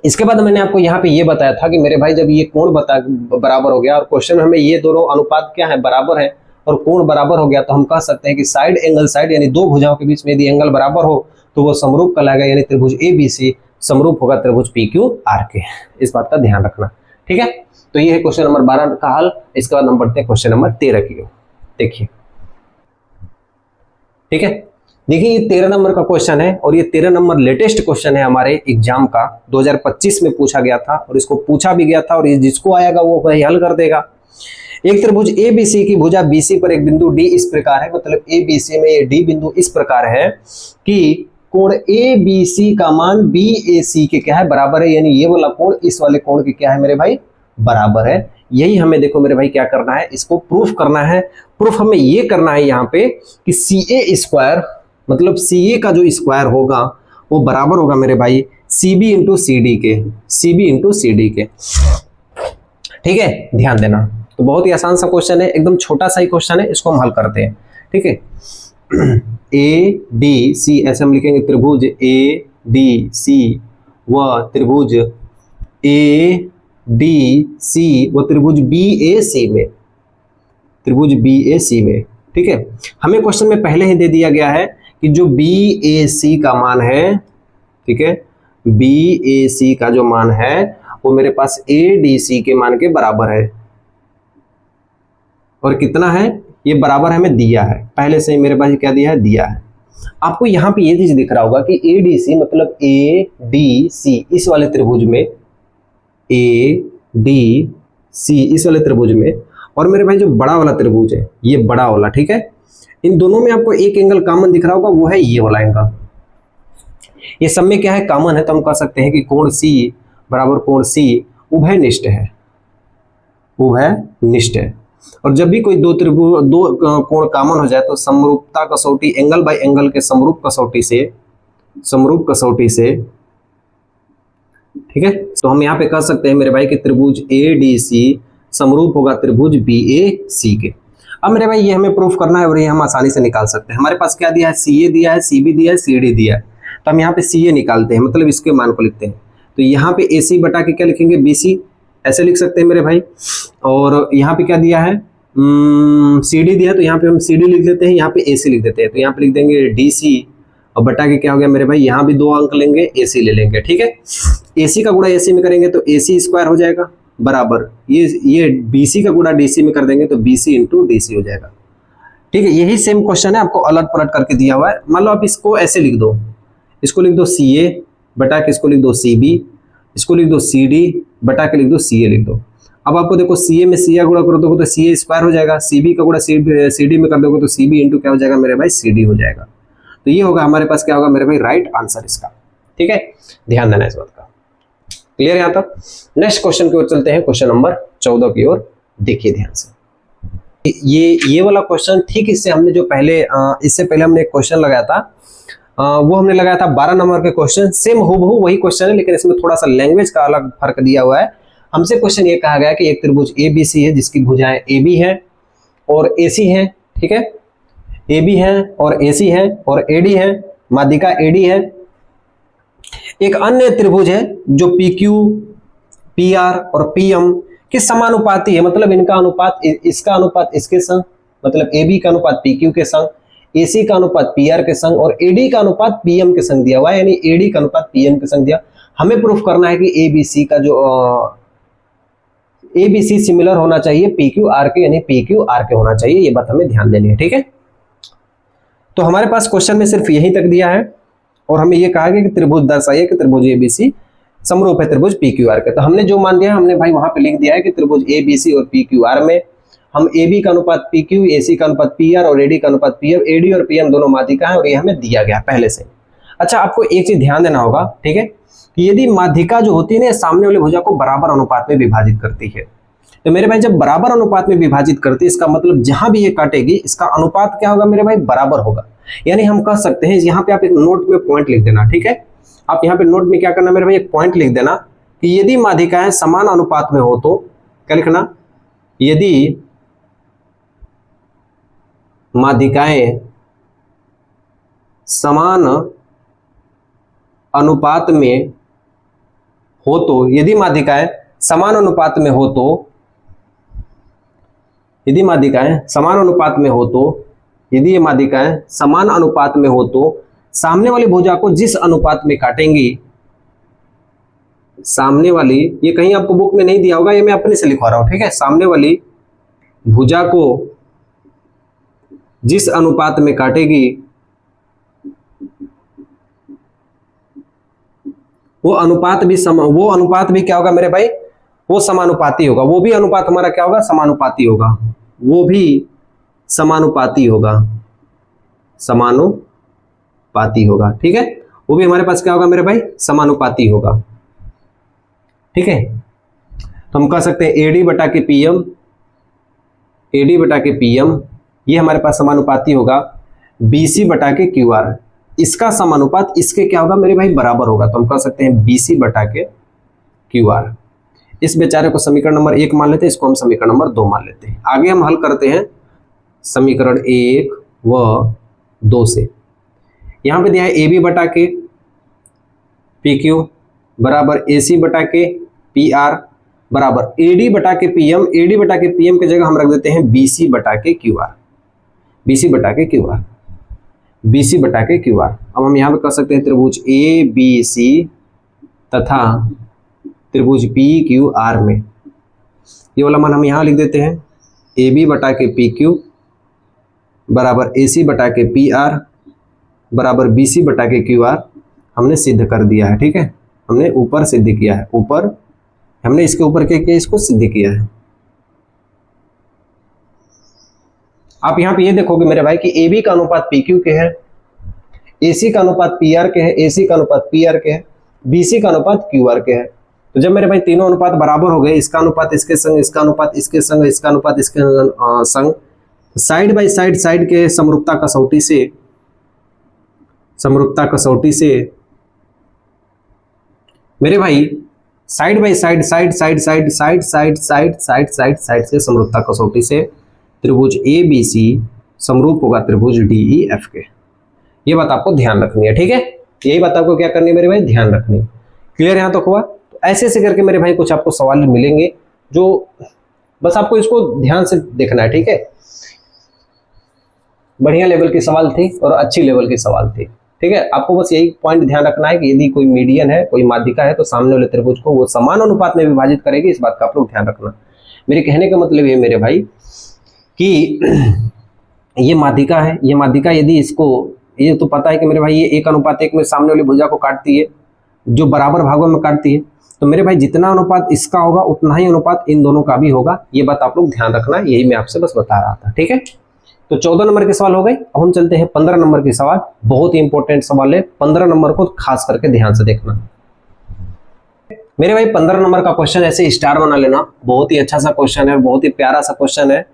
इसके बाद मैंने आपको यहाँ पे ये बताया था कि मेरे भाई जब ये कोण बराबर हो गया और क्वेश्चन में हमें ये दोनों अनुपात क्या है, बराबर है, और कोण बराबर हो गया, तो हम कह सकते हैं कि साइड एंगल साइड यानी दो भुजाओं के बीच में यदि एंगल बराबर हो तो वो समरूप कहलाएगा, यानी त्रिभुज ए बी सी समरूप होगा त्रिभुज पी क्यू आर के। इस बात का ध्यान रखना, ठीक है। तो ये है क्वेश्चन नंबर 12 का हल। इसके बाद हम बढ़ते हैं क्वेश्चन नंबर 13 की ओर। देखिए, ठीक है, देखिए ये 13 नंबर का क्वेश्चन है और ये 13 नंबर लेटेस्ट क्वेश्चन है हमारे एग्जाम का, 2025 में पूछा गया था और इसको पूछा भी गया था, और ये जिसको आएगा वो वही हल कर देगा। एक त्रिभुज ए बी सी की भुजा बी सी पर एक बिंदु डी इस प्रकार है, मतलब ए बी सी में ये डी बिंदु इस प्रकार है कि कोण ए बी सी का मान बी ए सी के क्या है, बराबर है, यानी ये वाला कोण इस वाले कोण के क्या है मेरे भाई, बराबर है। यही हमें देखो मेरे भाई क्या करना है, इसको प्रूफ करना है। प्रूफ हमें ये करना है यहाँ पे कि सी ए स्क्वायर, मतलब सी ए का जो स्क्वायर होगा वो बराबर होगा मेरे भाई C B into C D के, C B into C D के, ठीक है, ध्यान देना। तो बहुत ही आसान सा क्वेश्चन है, एकदम छोटा सा ही क्वेश्चन है, इसको हम हल करते हैं, ठीक है। ए डी सी ऐसे हम लिखेंगे, त्रिभुज ए डी सी व त्रिभुज ए डी सी व त्रिभुज बी ए सी में, त्रिभुज बी ए सी में, ठीक है। हमें क्वेश्चन में पहले ही दे दिया गया है कि जो बी ए सी का मान है, ठीक है, बी ए सी का जो मान है वो मेरे पास ए डी सी के मान के बराबर है, और कितना है ये बराबर हमें दिया है पहले से ही, मेरे पास क्या दिया है, दिया है। आपको यहाँ पे ये चीज दिख रहा होगा कि ए डी सी मतलब ए डी सी इस वाले त्रिभुज में, ए डी सी इस वाले त्रिभुज में, और मेरे भाई जो बड़ा वाला त्रिभुज है ये बड़ा वाला, ठीक है, इन दोनों में आपको एक एंगल कॉमन दिख रहा होगा, वो है ये वाला एंगल। ये सब में क्या है, कॉमन है, तो हम कह सकते हैं कि कोण सी बराबर कोण सी उभयनिष्ठ है, उभयनिष्ठ है। और जब भी कोई दो त्रिभुज दो कोण कॉमन हो जाए तो समरूपता कसौटी एंगल बाय एंगल के समरूप कसौटी से ठीक है, तो हम यहाँ पे कह सकते हैं मेरे भाई कि त्रिभुज ADC समरूप होगा त्रिभुज BAC के। अब मेरे भाई ये हमें प्रूफ करना है और ये हम आसानी से निकाल सकते हैं। हमारे पास क्या दिया है, CA दिया है, CB दिया है, CD दिया है। तो हम यहाँ पे CA निकालते हैं, मतलब इसके मान को लिखते हैं। तो यहाँ पे AC बटा के क्या लिखेंगे, BC, ऐसे लिख सकते हैं मेरे भाई। और यहाँ पे क्या दिया है, CD दिया है, तो यहाँ पे हम CD लिख देते हैं, यहाँ पे AC लिख देते हैं। तो यहाँ पे लिख देंगे DC और बटा के क्या हो गया मेरे भाई, यहाँ भी 2 अंक लेंगे, AC ले लेंगे। ठीक है, AC का गुणा AC में करेंगे तो AC स्क्वायर हो जाएगा बराबर ये BC का गुणा DC में कर देंगे तो BC इंटू DC हो जाएगा। ठीक है, यही सेम क्वेश्चन है, आपको अलट पलट करके दिया हुआ है। मान लो आप इसको ऐसे लिख दो, इसको लिख दो CA बटा के इसको लिख दो CB, इसको लिख दो CD बटा के लिख दो CA लिख दो। अब आपको देखो CA में CA गुणा कर दोगे तो CA स्क्वायर हो जाएगा, CB का गुणा CD में कर दोगे तो CB इंटू क्या हो जाएगा मेरे भाई, CD हो जाएगा। तो ये होगा हमारे पास, क्या होगा मेरे भाई, राइट आंसर इसका। ठीक है, ध्यान देना इस बात का। क्लियर यहाँ तक। नेक्स्ट क्वेश्चन की ओर चलते हैं, क्वेश्चन नंबर 14 की ओर देखिए ध्यान से। ये वाला क्वेश्चन ठीक इससे हमने जो पहले इससे पहले हमने एक क्वेश्चन लगाया था, वो हमने लगाया था 12 नंबर के क्वेश्चन, सेम हूबहू वही क्वेश्चन है, लेकिन इसमें थोड़ा सा लैंग्वेज का अलग फर्क दिया हुआ है। हमसे क्वेश्चन ये कहा गया कि एक त्रिभुज ABC है जिसकी भुजाएं AB है और AC है। ठीक है, AB है और AC है और AD है, माध्यिका AD है। एक अन्य त्रिभुज है जो PQ, PR और PM के समानुपाती है, मतलब इनका अनुपात, इसका अनुपात इसके संग, मतलब AB का अनुपात PQ के संग, AC का अनुपात PR के संग और AD का अनुपात PM के संग दिया हुआ है, यानी AD का अनुपात PM के संग दिया। हमें प्रूफ करना है कि ABC का जो ABC सिमिलर होना चाहिए PQR के, यानी PQR के होना चाहिए। ये बात हमें ध्यान देनी है। ठीक है, तो हमारे पास क्वेश्चन में सिर्फ यहीं तक दिया है और हमें ये कहा गया कि त्रिभुज दर्शाइए कि त्रिभुज ABC समरूप है त्रिभुज PQR के। तो हमने जो मान दिया हमने भाई वहां पे लिख दिया है कि त्रिभुज ABC और PQR में हम AB का अनुपात PQ, AC का अनुपात PR और AD का अनुपात PM, AD और PM दोनों माध्यिका है और ये हमें दिया गया पहले से। अच्छा, आपको एक चीज ध्यान देना होगा, ठीक है, कि यदि माध्यिका जो होती है ना सामने वाली भुजा को बराबर अनुपात में विभाजित करती है, तो मेरे भाई जब बराबर अनुपात में विभाजित करती है इसका मतलब जहां भी ये काटेगी इसका अनुपात क्या होगा मेरे भाई, बराबर होगा। यानी हम कह सकते हैं, यहाँ पे आप एक नोट में पॉइंट लिख देना। ठीक है, आप यहाँ पे नोट में क्या करना मेरे भाई, एक पॉइंट लिख देना कि यदि माध्यिकाएं समान अनुपात में हो तो क्या लिखना, यदि माध्यिकाएं समान अनुपात में हो तो, यदि माध्यिकाएं समान अनुपात में हो तो, यदि माध्यिकाएं समान अनुपात में हो तो, यदि ये माध्यिकाएं समान अनुपात में हो तो सामने वाली भुजा को जिस अनुपात में काटेंगी, सामने वाली, ये कहीं आपको बुक में नहीं दिया होगा, ये मैं अपने से लिखवा रहा हूं। ठीक है, सामने वाली भुजा को जिस अनुपात में काटेगी वो अनुपात भी क्या होगा मेरे भाई, वो समानुपाती होगा। वो भी अनुपात हमारा क्या होगा, समानुपाती होगा। वो भी समानुपाती होगा, समानुपाती होगा। ठीक है, वो भी हमारे पास क्या होगा मेरे भाई, समानुपाती होगा। ठीक है, तो हम कह सकते हैं AD बटा के PM, AD बटा के PM ये हमारे पास समानुपाती होगा BC बटा के QR। इसका समानुपात इसके क्या होगा मेरे भाई, बराबर होगा। तो हम कह सकते हैं BC बटा के QR। इस बेचारे को समीकरण नंबर 1 मान लेते हैं, इसको हम समीकरण नंबर 2 मान लेते हैं। आगे हम हल करते हैं समीकरण 1 व 2 से। यहां पे दिया है AB बटा के PQ बराबर AC बटा के PR बराबर AD बटा के PM। AD बटा के PM की जगह हम रख देते हैं BC बटा के QR, BC बटा के QR, BC बटा के QR। अब हम यहाँ पे कर सकते हैं त्रिभुज ABC तथा त्रिभुज PQR में, ये वाला मान हम यहाँ लिख देते हैं AB बटा के PQ बराबर AC बटा के PR बराबर BC बटा के QR। हमने सिद्ध कर दिया है। ठीक है, हमने ऊपर सिद्ध किया है, ऊपर हमने इसके ऊपर क्या इसको सिद्ध किया है। आप यहाँ पे ये देखोगे मेरे भाई कि AB का अनुपात PQ के है, AC का अनुपात PR के है, AC का अनुपात PR के है, BC का अनुपात QR के है। तो जब मेरे भाई तीनों अनुपात बराबर हो गए, इसका अनुपात इसके संग, इसका अनुपात इसके संग, इसका अनुपात इसके संग, साइड बाय साइड, साइड के समरूपता कसौटी से, समरूपता कसौटी से मेरे भाई side by side, side side side side side side side side side से समरूपता कसौटी से त्रिभुज ए बी सी समरूप होगा त्रिभुज डी ई एफ के। ये बात आपको ध्यान रखनी है, ठीक है। यही बात आपको क्या करनी है मेरे भाई, ध्यान रखनी। क्लियर यहां तक हुआ? तो ऐसे ऐसे करके मेरे भाई कुछ आपको सवाल मिलेंगे जो बस आपको इसको ध्यान से देखना है, ठीक है। बढ़िया लेवल के सवाल थे और अच्छी लेवल के सवाल थे, ठीक है। आपको बस यही पॉइंट ध्यान रखना है कि यदि कोई मीडियन है, कोई माध्यिका है, तो सामने वाले त्रिभुज को वो समान अनुपात में विभाजित करेगी। इस बात का आप लोग ध्यान रखना। मेरे कहने का मतलब ये मेरे भाई कि ये माध्यिका है, ये माध्यिका यदि इसको, ये तो पता है कि मेरे भाई ये 1:1 में सामने वाली भुजा को काटती है, जो बराबर भागों में काटती है। तो मेरे भाई जितना अनुपात इसका होगा उतना ही अनुपात इन दोनों का भी होगा। ये बात आप लोग ध्यान रखना, यही मैं आपसे बस बता रहा था, ठीक है। तो 14 नंबर के सवाल हो गए। अब हम चलते हैं 15 नंबर के सवाल। बहुत ही इंपॉर्टेंट सवाल है, 15 नंबर को खास करके ध्यान से देखना मेरे भाई। 15 नंबर का क्वेश्चन ऐसे स्टार बना लेना, बहुत ही अच्छा सा क्वेश्चन है, बहुत ही प्यारा सा क्वेश्चन है।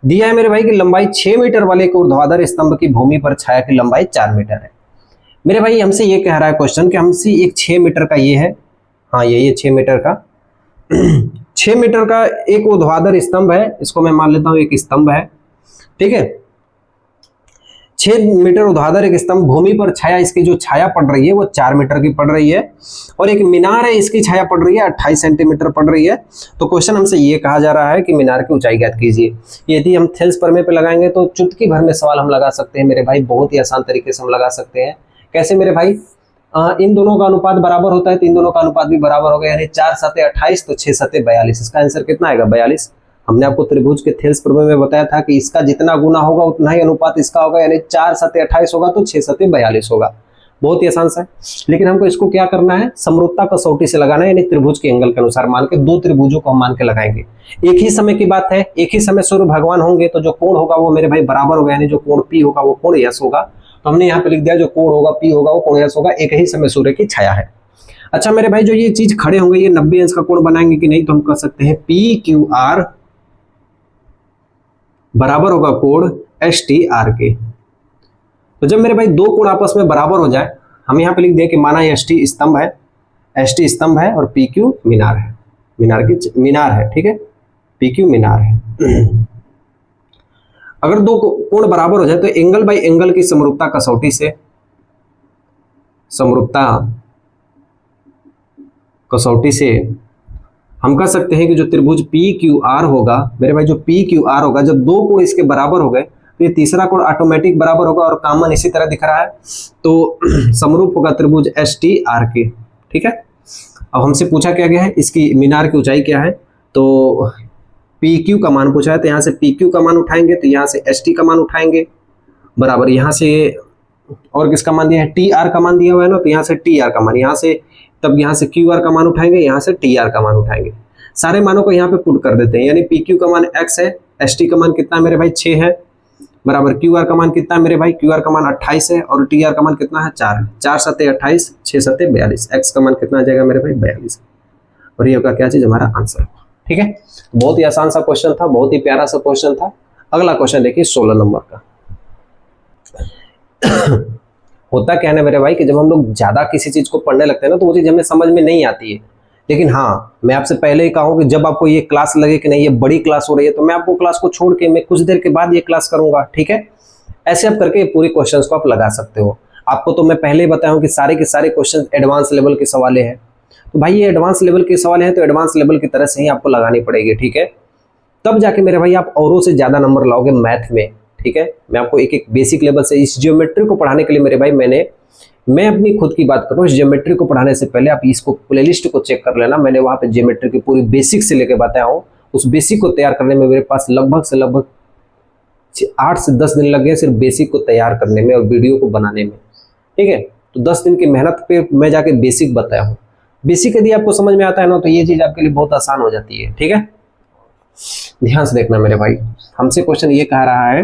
दिया है मेरे भाई कि लंबाई 6 मीटर वाले एक ऊर्ध्वाधर स्तंभ की भूमि पर छाया की लंबाई 4 मीटर है। मेरे भाई हमसे ये कह रहा है क्वेश्चन कि हमसे एक 6 मीटर का ये है, हाँ ये 6 मीटर का 6 मीटर का एक ऊर्ध्वाधर स्तंभ है, इसको मैं मान लेता हूं एक स्तंभ है, ठीक है। 6 मीटर ऊर्ध्वाधर एक स्तंभ, भूमि पर छाया, इसकी जो छाया पड़ रही है वो 4 मीटर की पड़ रही है, और एक मीनार है, इसकी छाया पड़ रही है 28 सेंटीमीटर पड़ रही है। तो क्वेश्चन हमसे ये कहा जा रहा है कि मीनार की ऊंचाई ज्ञात कीजिए। यदि हम थेल्स प्रमेय पे लगाएंगे तो चुटकी भर में सवाल हम लगा सकते हैं मेरे भाई, बहुत ही आसान तरीके से हम लगा सकते हैं। कैसे मेरे भाई, इन दोनों का अनुपात बराबर होता है तो इन दोनों का अनुपात भी बराबर हो गया, यानी 4 7 28 तो 6 7 42। इसका आंसर कितना आएगा, 42। हमने आपको त्रिभुज के थेल्स प्रमेय में बताया था कि इसका जितना गुना होगा उतना ही अनुपात इसका होगा, यानी 4 7 28 होगा तो 6 7 42 होगा। बहुत ही आसान सा है, लेकिन हमको इसको क्या करना है, समरूपता कसौटी से लगाना है, यानी त्रिभुज के एंगल के अनुसार मान के, दो त्रिभुजों को हम मान के लगाएंगे। एक ही समय की बात है, एक ही समय सूर्य भगवान होंगे तो जो कोण होगा वो मेरे भाई बराबर होगा, यानी जो कोण पी होगा वो कोण यस होगा। तो हमने यहाँ पे लिख दिया जो कोण होगा पी होगा वो कोण यस होगा, एक ही समय सूर्य की छाया है। अच्छा मेरे भाई जो ये चीज खड़े होंगे ये 90 अंश का कोण बनाएंगे कि नहीं, तो हम कह सकते हैं पी क्यू आर बराबर होगा कोण एस टी आर के। तो जब मेरे भाई दो कोण आपस में बराबर हो जाए, हम यहाँ पे लिख दें कि माना एस टी स्तंभ है, एस टी स्तंभ है और पी क्यू मीनार है, मीनार है, ठीक है, पी क्यू मीनार है। अगर दो कोण बराबर हो जाए तो एंगल बाय एंगल की समरूपता कसौटी से, समरूपता कसौटी से हम कह सकते हैं कि जो त्रिभुज पी क्यू आर होगा मेरे भाई, जो पी क्यू आर होगा, जब दो कोण इसके बराबर हो गए तो ये तीसरा कोण ऑटोमेटिक बराबर होगा और कॉमन इसी तरह दिख रहा है, तो समरूप होगा त्रिभुज एस टी आर के, ठीक है। अब हमसे पूछा क्या गया है, इसकी मीनार की ऊंचाई क्या है, तो पी क्यू का मान पूछा है, तो यहाँ से पी क्यू का मान उठाएंगे, तो यहाँ से एस टी का मान उठाएंगे बराबर, यहाँ से और किसका मान दिया है, टी आर का मान दिया हुआ है ना, तो यहाँ से टी आर का मान, यहाँ से तब यहाँ से क्यू आर का मान उठाएंगे, यहाँ से टी आर का मान उठाएंगे। सारे मानों को यहाँ पे पुट कर देते हैं, यानी पी क्यू का मान x है, एस टी का मान कितना है मेरे भाई 6 है, बराबर क्यू आर का मान कितना है मेरे भाई, क्यू आर का मान 28 है और टी आर का मान कितना है 4 है, 4 7 28 6 7 42, एक्स का मान कितना आ जाएगा मेरे भाई 42, और ये होगा क्या चीज हमारा आंसर, ठीक है। बहुत ही आसान सा क्वेश्चन था, बहुत ही प्यारा सा क्वेश्चन था। अगला क्वेश्चन देखिए 16 नंबर का। होता क्या है मेरे भाई कि जब हम लोग ज्यादा किसी चीज को पढ़ने लगते हैं ना तो वो चीज हमें समझ में नहीं आती है, लेकिन हाँ मैं आपसे पहले ही कहूँ कि जब आपको ये क्लास लगे कि नहीं ये बड़ी क्लास हो रही है तो मैं आपको क्लास को छोड़ के मैं कुछ देर के बाद ये क्लास करूंगा, ठीक है। ऐसे आप करके पूरे क्वेश्चंस को आप लगा सकते हो। आपको तो मैं पहले ही बताया हूँ कि सारे के सारे क्वेश्चन एडवांस लेवल के सवाल हैं, तो भाई ये एडवांस लेवल के सवाल हैं तो एडवांस लेवल की तरह से ही आपको लगानी पड़ेगी, ठीक है। तब जाके मेरे भाई आप औरों से ज्यादा नंबर लाओगे मैथ में, ठीक है। मैं आपको एक एक बेसिक लेवल से इस ज्योमेट्री को पढ़ाने के लिए मेरे भाई मैं अपनी खुद की बात करूँ, इस ज्योमेट्री को पढ़ाने से पहले आप इसको प्लेलिस्ट को चेक कर लेना। मैंने वहाँ पे ज्योमेट्री की पूरी बेसिक से लेकर बताया हूँ। उस बेसिक को तैयार करने में मेरे पास लगभग 8 से 10 दिन लग गए सिर्फ बेसिक को तैयार करने में और वीडियो को बनाने में, ठीक है। तो 10 दिन की मेहनत पे मैं जाके बेसिक बताया हूँ। बेसिक यदि आपको समझ में आता है ना तो ये चीज आपके लिए बहुत आसान हो जाती है, ठीक है। ध्यान से देखना मेरे भाई, हमसे क्वेश्चन ये कह रहा है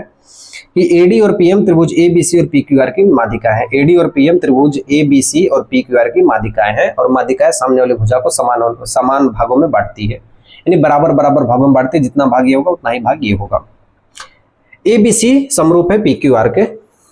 कि एडी और पीएम त्रिभुज एबीसी और पीक्यूआर की माध्यिका है। एडी और पीएम त्रिभुज एबीसी और पीक्यूआर की माध्यिकाएं हैं और माध्यिकाएं सामने वाली भुजा को समान भागों में बांटती है, यानी बराबर बराबर भागों में बांटती है। जितना भाग ये होगा उतना ही भाग ये होगा। एबीसी समरूप है पीक्यूआर के,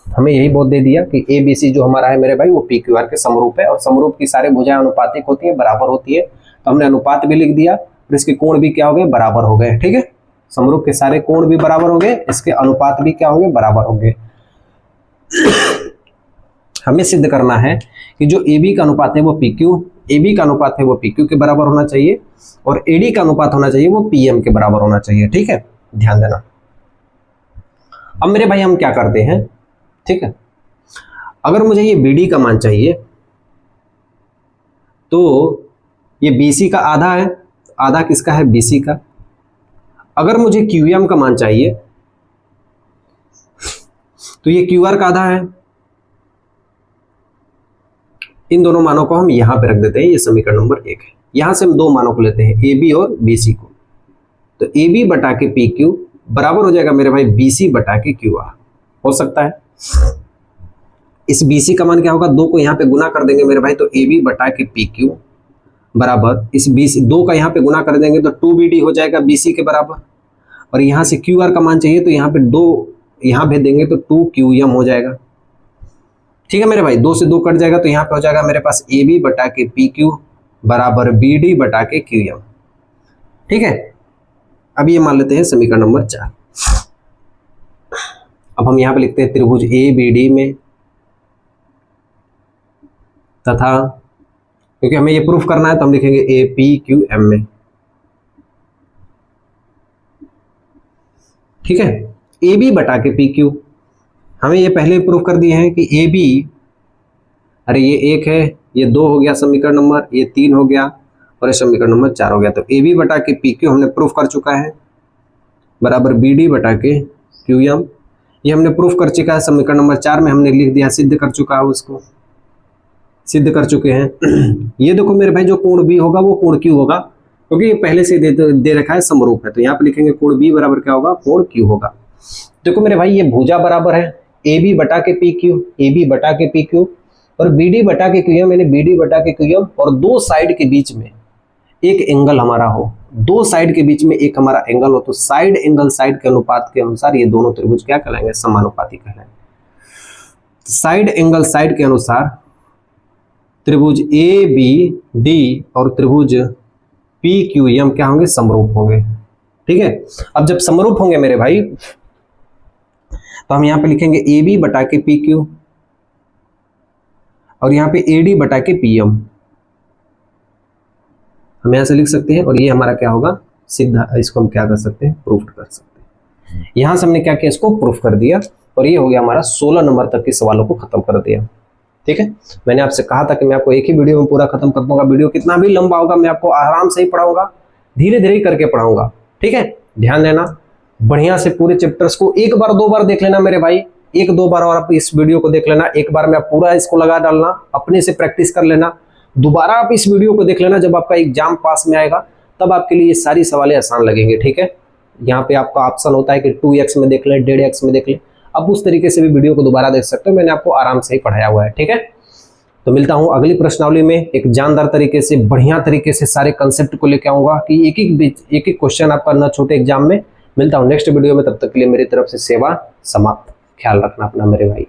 हमें यही बोध दे दिया कि एबीसी जो हमारा है मेरे भाई वो पीक्यूआर के समरूप है और समरूप की सारे भुजाएं अनुपातिक होती है, बराबर होती है। तो हमने अनुपात भी लिख दिया और इसके कोण भी क्या हो गए, बराबर हो गए। ठीक है, समरूप के सारे कोण भी बराबर हो गए, इसके अनुपात भी क्या होंगे, बराबर होंगे। हमें सिद्ध करना है कि जो AB का अनुपात है वो PQ, AB का अनुपात है वो PQ के बराबर होना चाहिए और AD का अनुपात होना चाहिए वो PM के बराबर होना चाहिए। ठीक है, ध्यान देना। अब मेरे भाई हम क्या करते हैं, ठीक है, अगर मुझे ये BD का मान चाहिए तो ये BC का आधा है, आधा किसका है, BC का। अगर मुझे QM का मान चाहिए तो ये QR का आधा है। इन दोनों मानों को हम यहां पे रख देते हैं, ये समीकरण नंबर 1 है। यहां से हम दो मानों को लेते हैं, AB और BC को। तो AB बटा के PQ बराबर हो जाएगा मेरे भाई BC बटा के QR। हो सकता है इस BC का मान क्या होगा, 2 को यहां पे गुना कर देंगे मेरे भाई, तो AB बटा के PQ बराबर इस 2 का यहाँ पे गुना कर देंगे तो 2BD हो जाएगा BC के बराबर। और यहाँ से QR का मान चाहिए तो यहाँ पे 2 यहाँ भेज देंगे तो 2QM हो जाएगा। ठीक है मेरे भाई, 2 से 2 कट जाएगा तो यहाँ पे हो जाएगा मेरे पास AB बटा के PQ बराबर BD बटा के QM। ठीक है, अब ये मान लेते हैं समीकरण नंबर 4। अब हम यहाँ पे लिखते हैं त्रिभुज ABD में तथा, क्योंकि हमें ये प्रूफ करना है तो हम लिखेंगे APQM में। ठीक है, AB बटा के PQ, हमें ये पहले प्रूफ कर दिए हैं कि AB, अरे ये 1 है, ये 2 हो गया समीकरण नंबर, ये 3 हो गया और ये समीकरण नंबर 4 हो गया। तो AB बटा के PQ हमने प्रूफ कर चुका है बराबर BD बटा के QM, ये हमने प्रूफ कर चुका है समीकरण नंबर 4 में, हमने लिख दिया, सिद्ध कर चुका है, उसको सिद्ध कर चुके हैं। ये देखो मेरे भाई, जो कोण B होगा वो कोण Q होगा, क्योंकि ये पहले से दे रखा है समरूप है। तो यहाँ पे लिखेंगे कोण B बराबर क्या होगा, कोण Q होगा। देखो मेरे भाई, ये भुजा बराबर है AB बटा के PQ, AB बटा के PQ और BD बटा के QM, यानी BD बटा के QM, और दो साइड के बीच में एक एंगल हमारा हो, दो साइड के बीच में एक हमारा एंगल हो, तो साइड एंगल साइड के अनुपात के अनुसार ये दोनों त्रिभुज क्या कहलाएंगे, समानुपाती कहलाएंगे। साइड एंगल साइड के अनुसार त्रिभुज ABD और त्रिभुज PQM क्या होंगे, समरूप होंगे। ठीक है, अब जब समरूप होंगे मेरे भाई तो हम यहां पे लिखेंगे AB बटा के PQ और यहां पे AD बटा के PM, हम यहां से लिख सकते हैं। और ये हमारा क्या होगा, सीधा इसको हम क्या कर सकते हैं, प्रूफ कर सकते हैं। यहां से हमने क्या किया, इसको प्रूफ कर दिया और ये हो गया हमारा 16 नंबर तक के सवालों को खत्म कर दिया। ठीक है, मैंने आपसे कहा था कि मैं आपको एक ही वीडियो में पूरा खत्म कर दूंगा। वीडियो कितना भी लंबा होगा मैं आपको आराम से ही पढ़ाऊंगा, धीरे धीरे करके पढ़ाऊंगा। ठीक है, ध्यान देना, बढ़िया से पूरे चैप्टर्स को एक बार 2 बार देख लेना मेरे भाई, 1-2 बार और आप इस वीडियो को देख लेना। एक बार में आप पूरा इसको लगा डालना, अपने से प्रैक्टिस कर लेना। दोबारा आप इस वीडियो को देख लेना जब आपका एग्जाम पास में आएगा, तब आपके लिए ये सारी सवालें आसान लगेंगे। ठीक है, यहाँ पे आपका ऑप्शन होता है कि 2x में देख लें, 1.5x में देख लें, आप उस तरीके से भी वीडियो को दोबारा देख सकते हो। मैंने आपको आराम से ही पढ़ाया हुआ है। ठीक है, तो मिलता हूं अगली प्रश्नावली में, एक जानदार तरीके से, बढ़िया तरीके से सारे कंसेप्ट को लेकर आऊंगा कि एक एक क्वेश्चन आपका न छोटे एग्जाम में। मिलता हूं नेक्स्ट वीडियो में, तब तक के लिए मेरी तरफ से सेवा समाप्त। ख्याल रखना अपना मेरे भाई।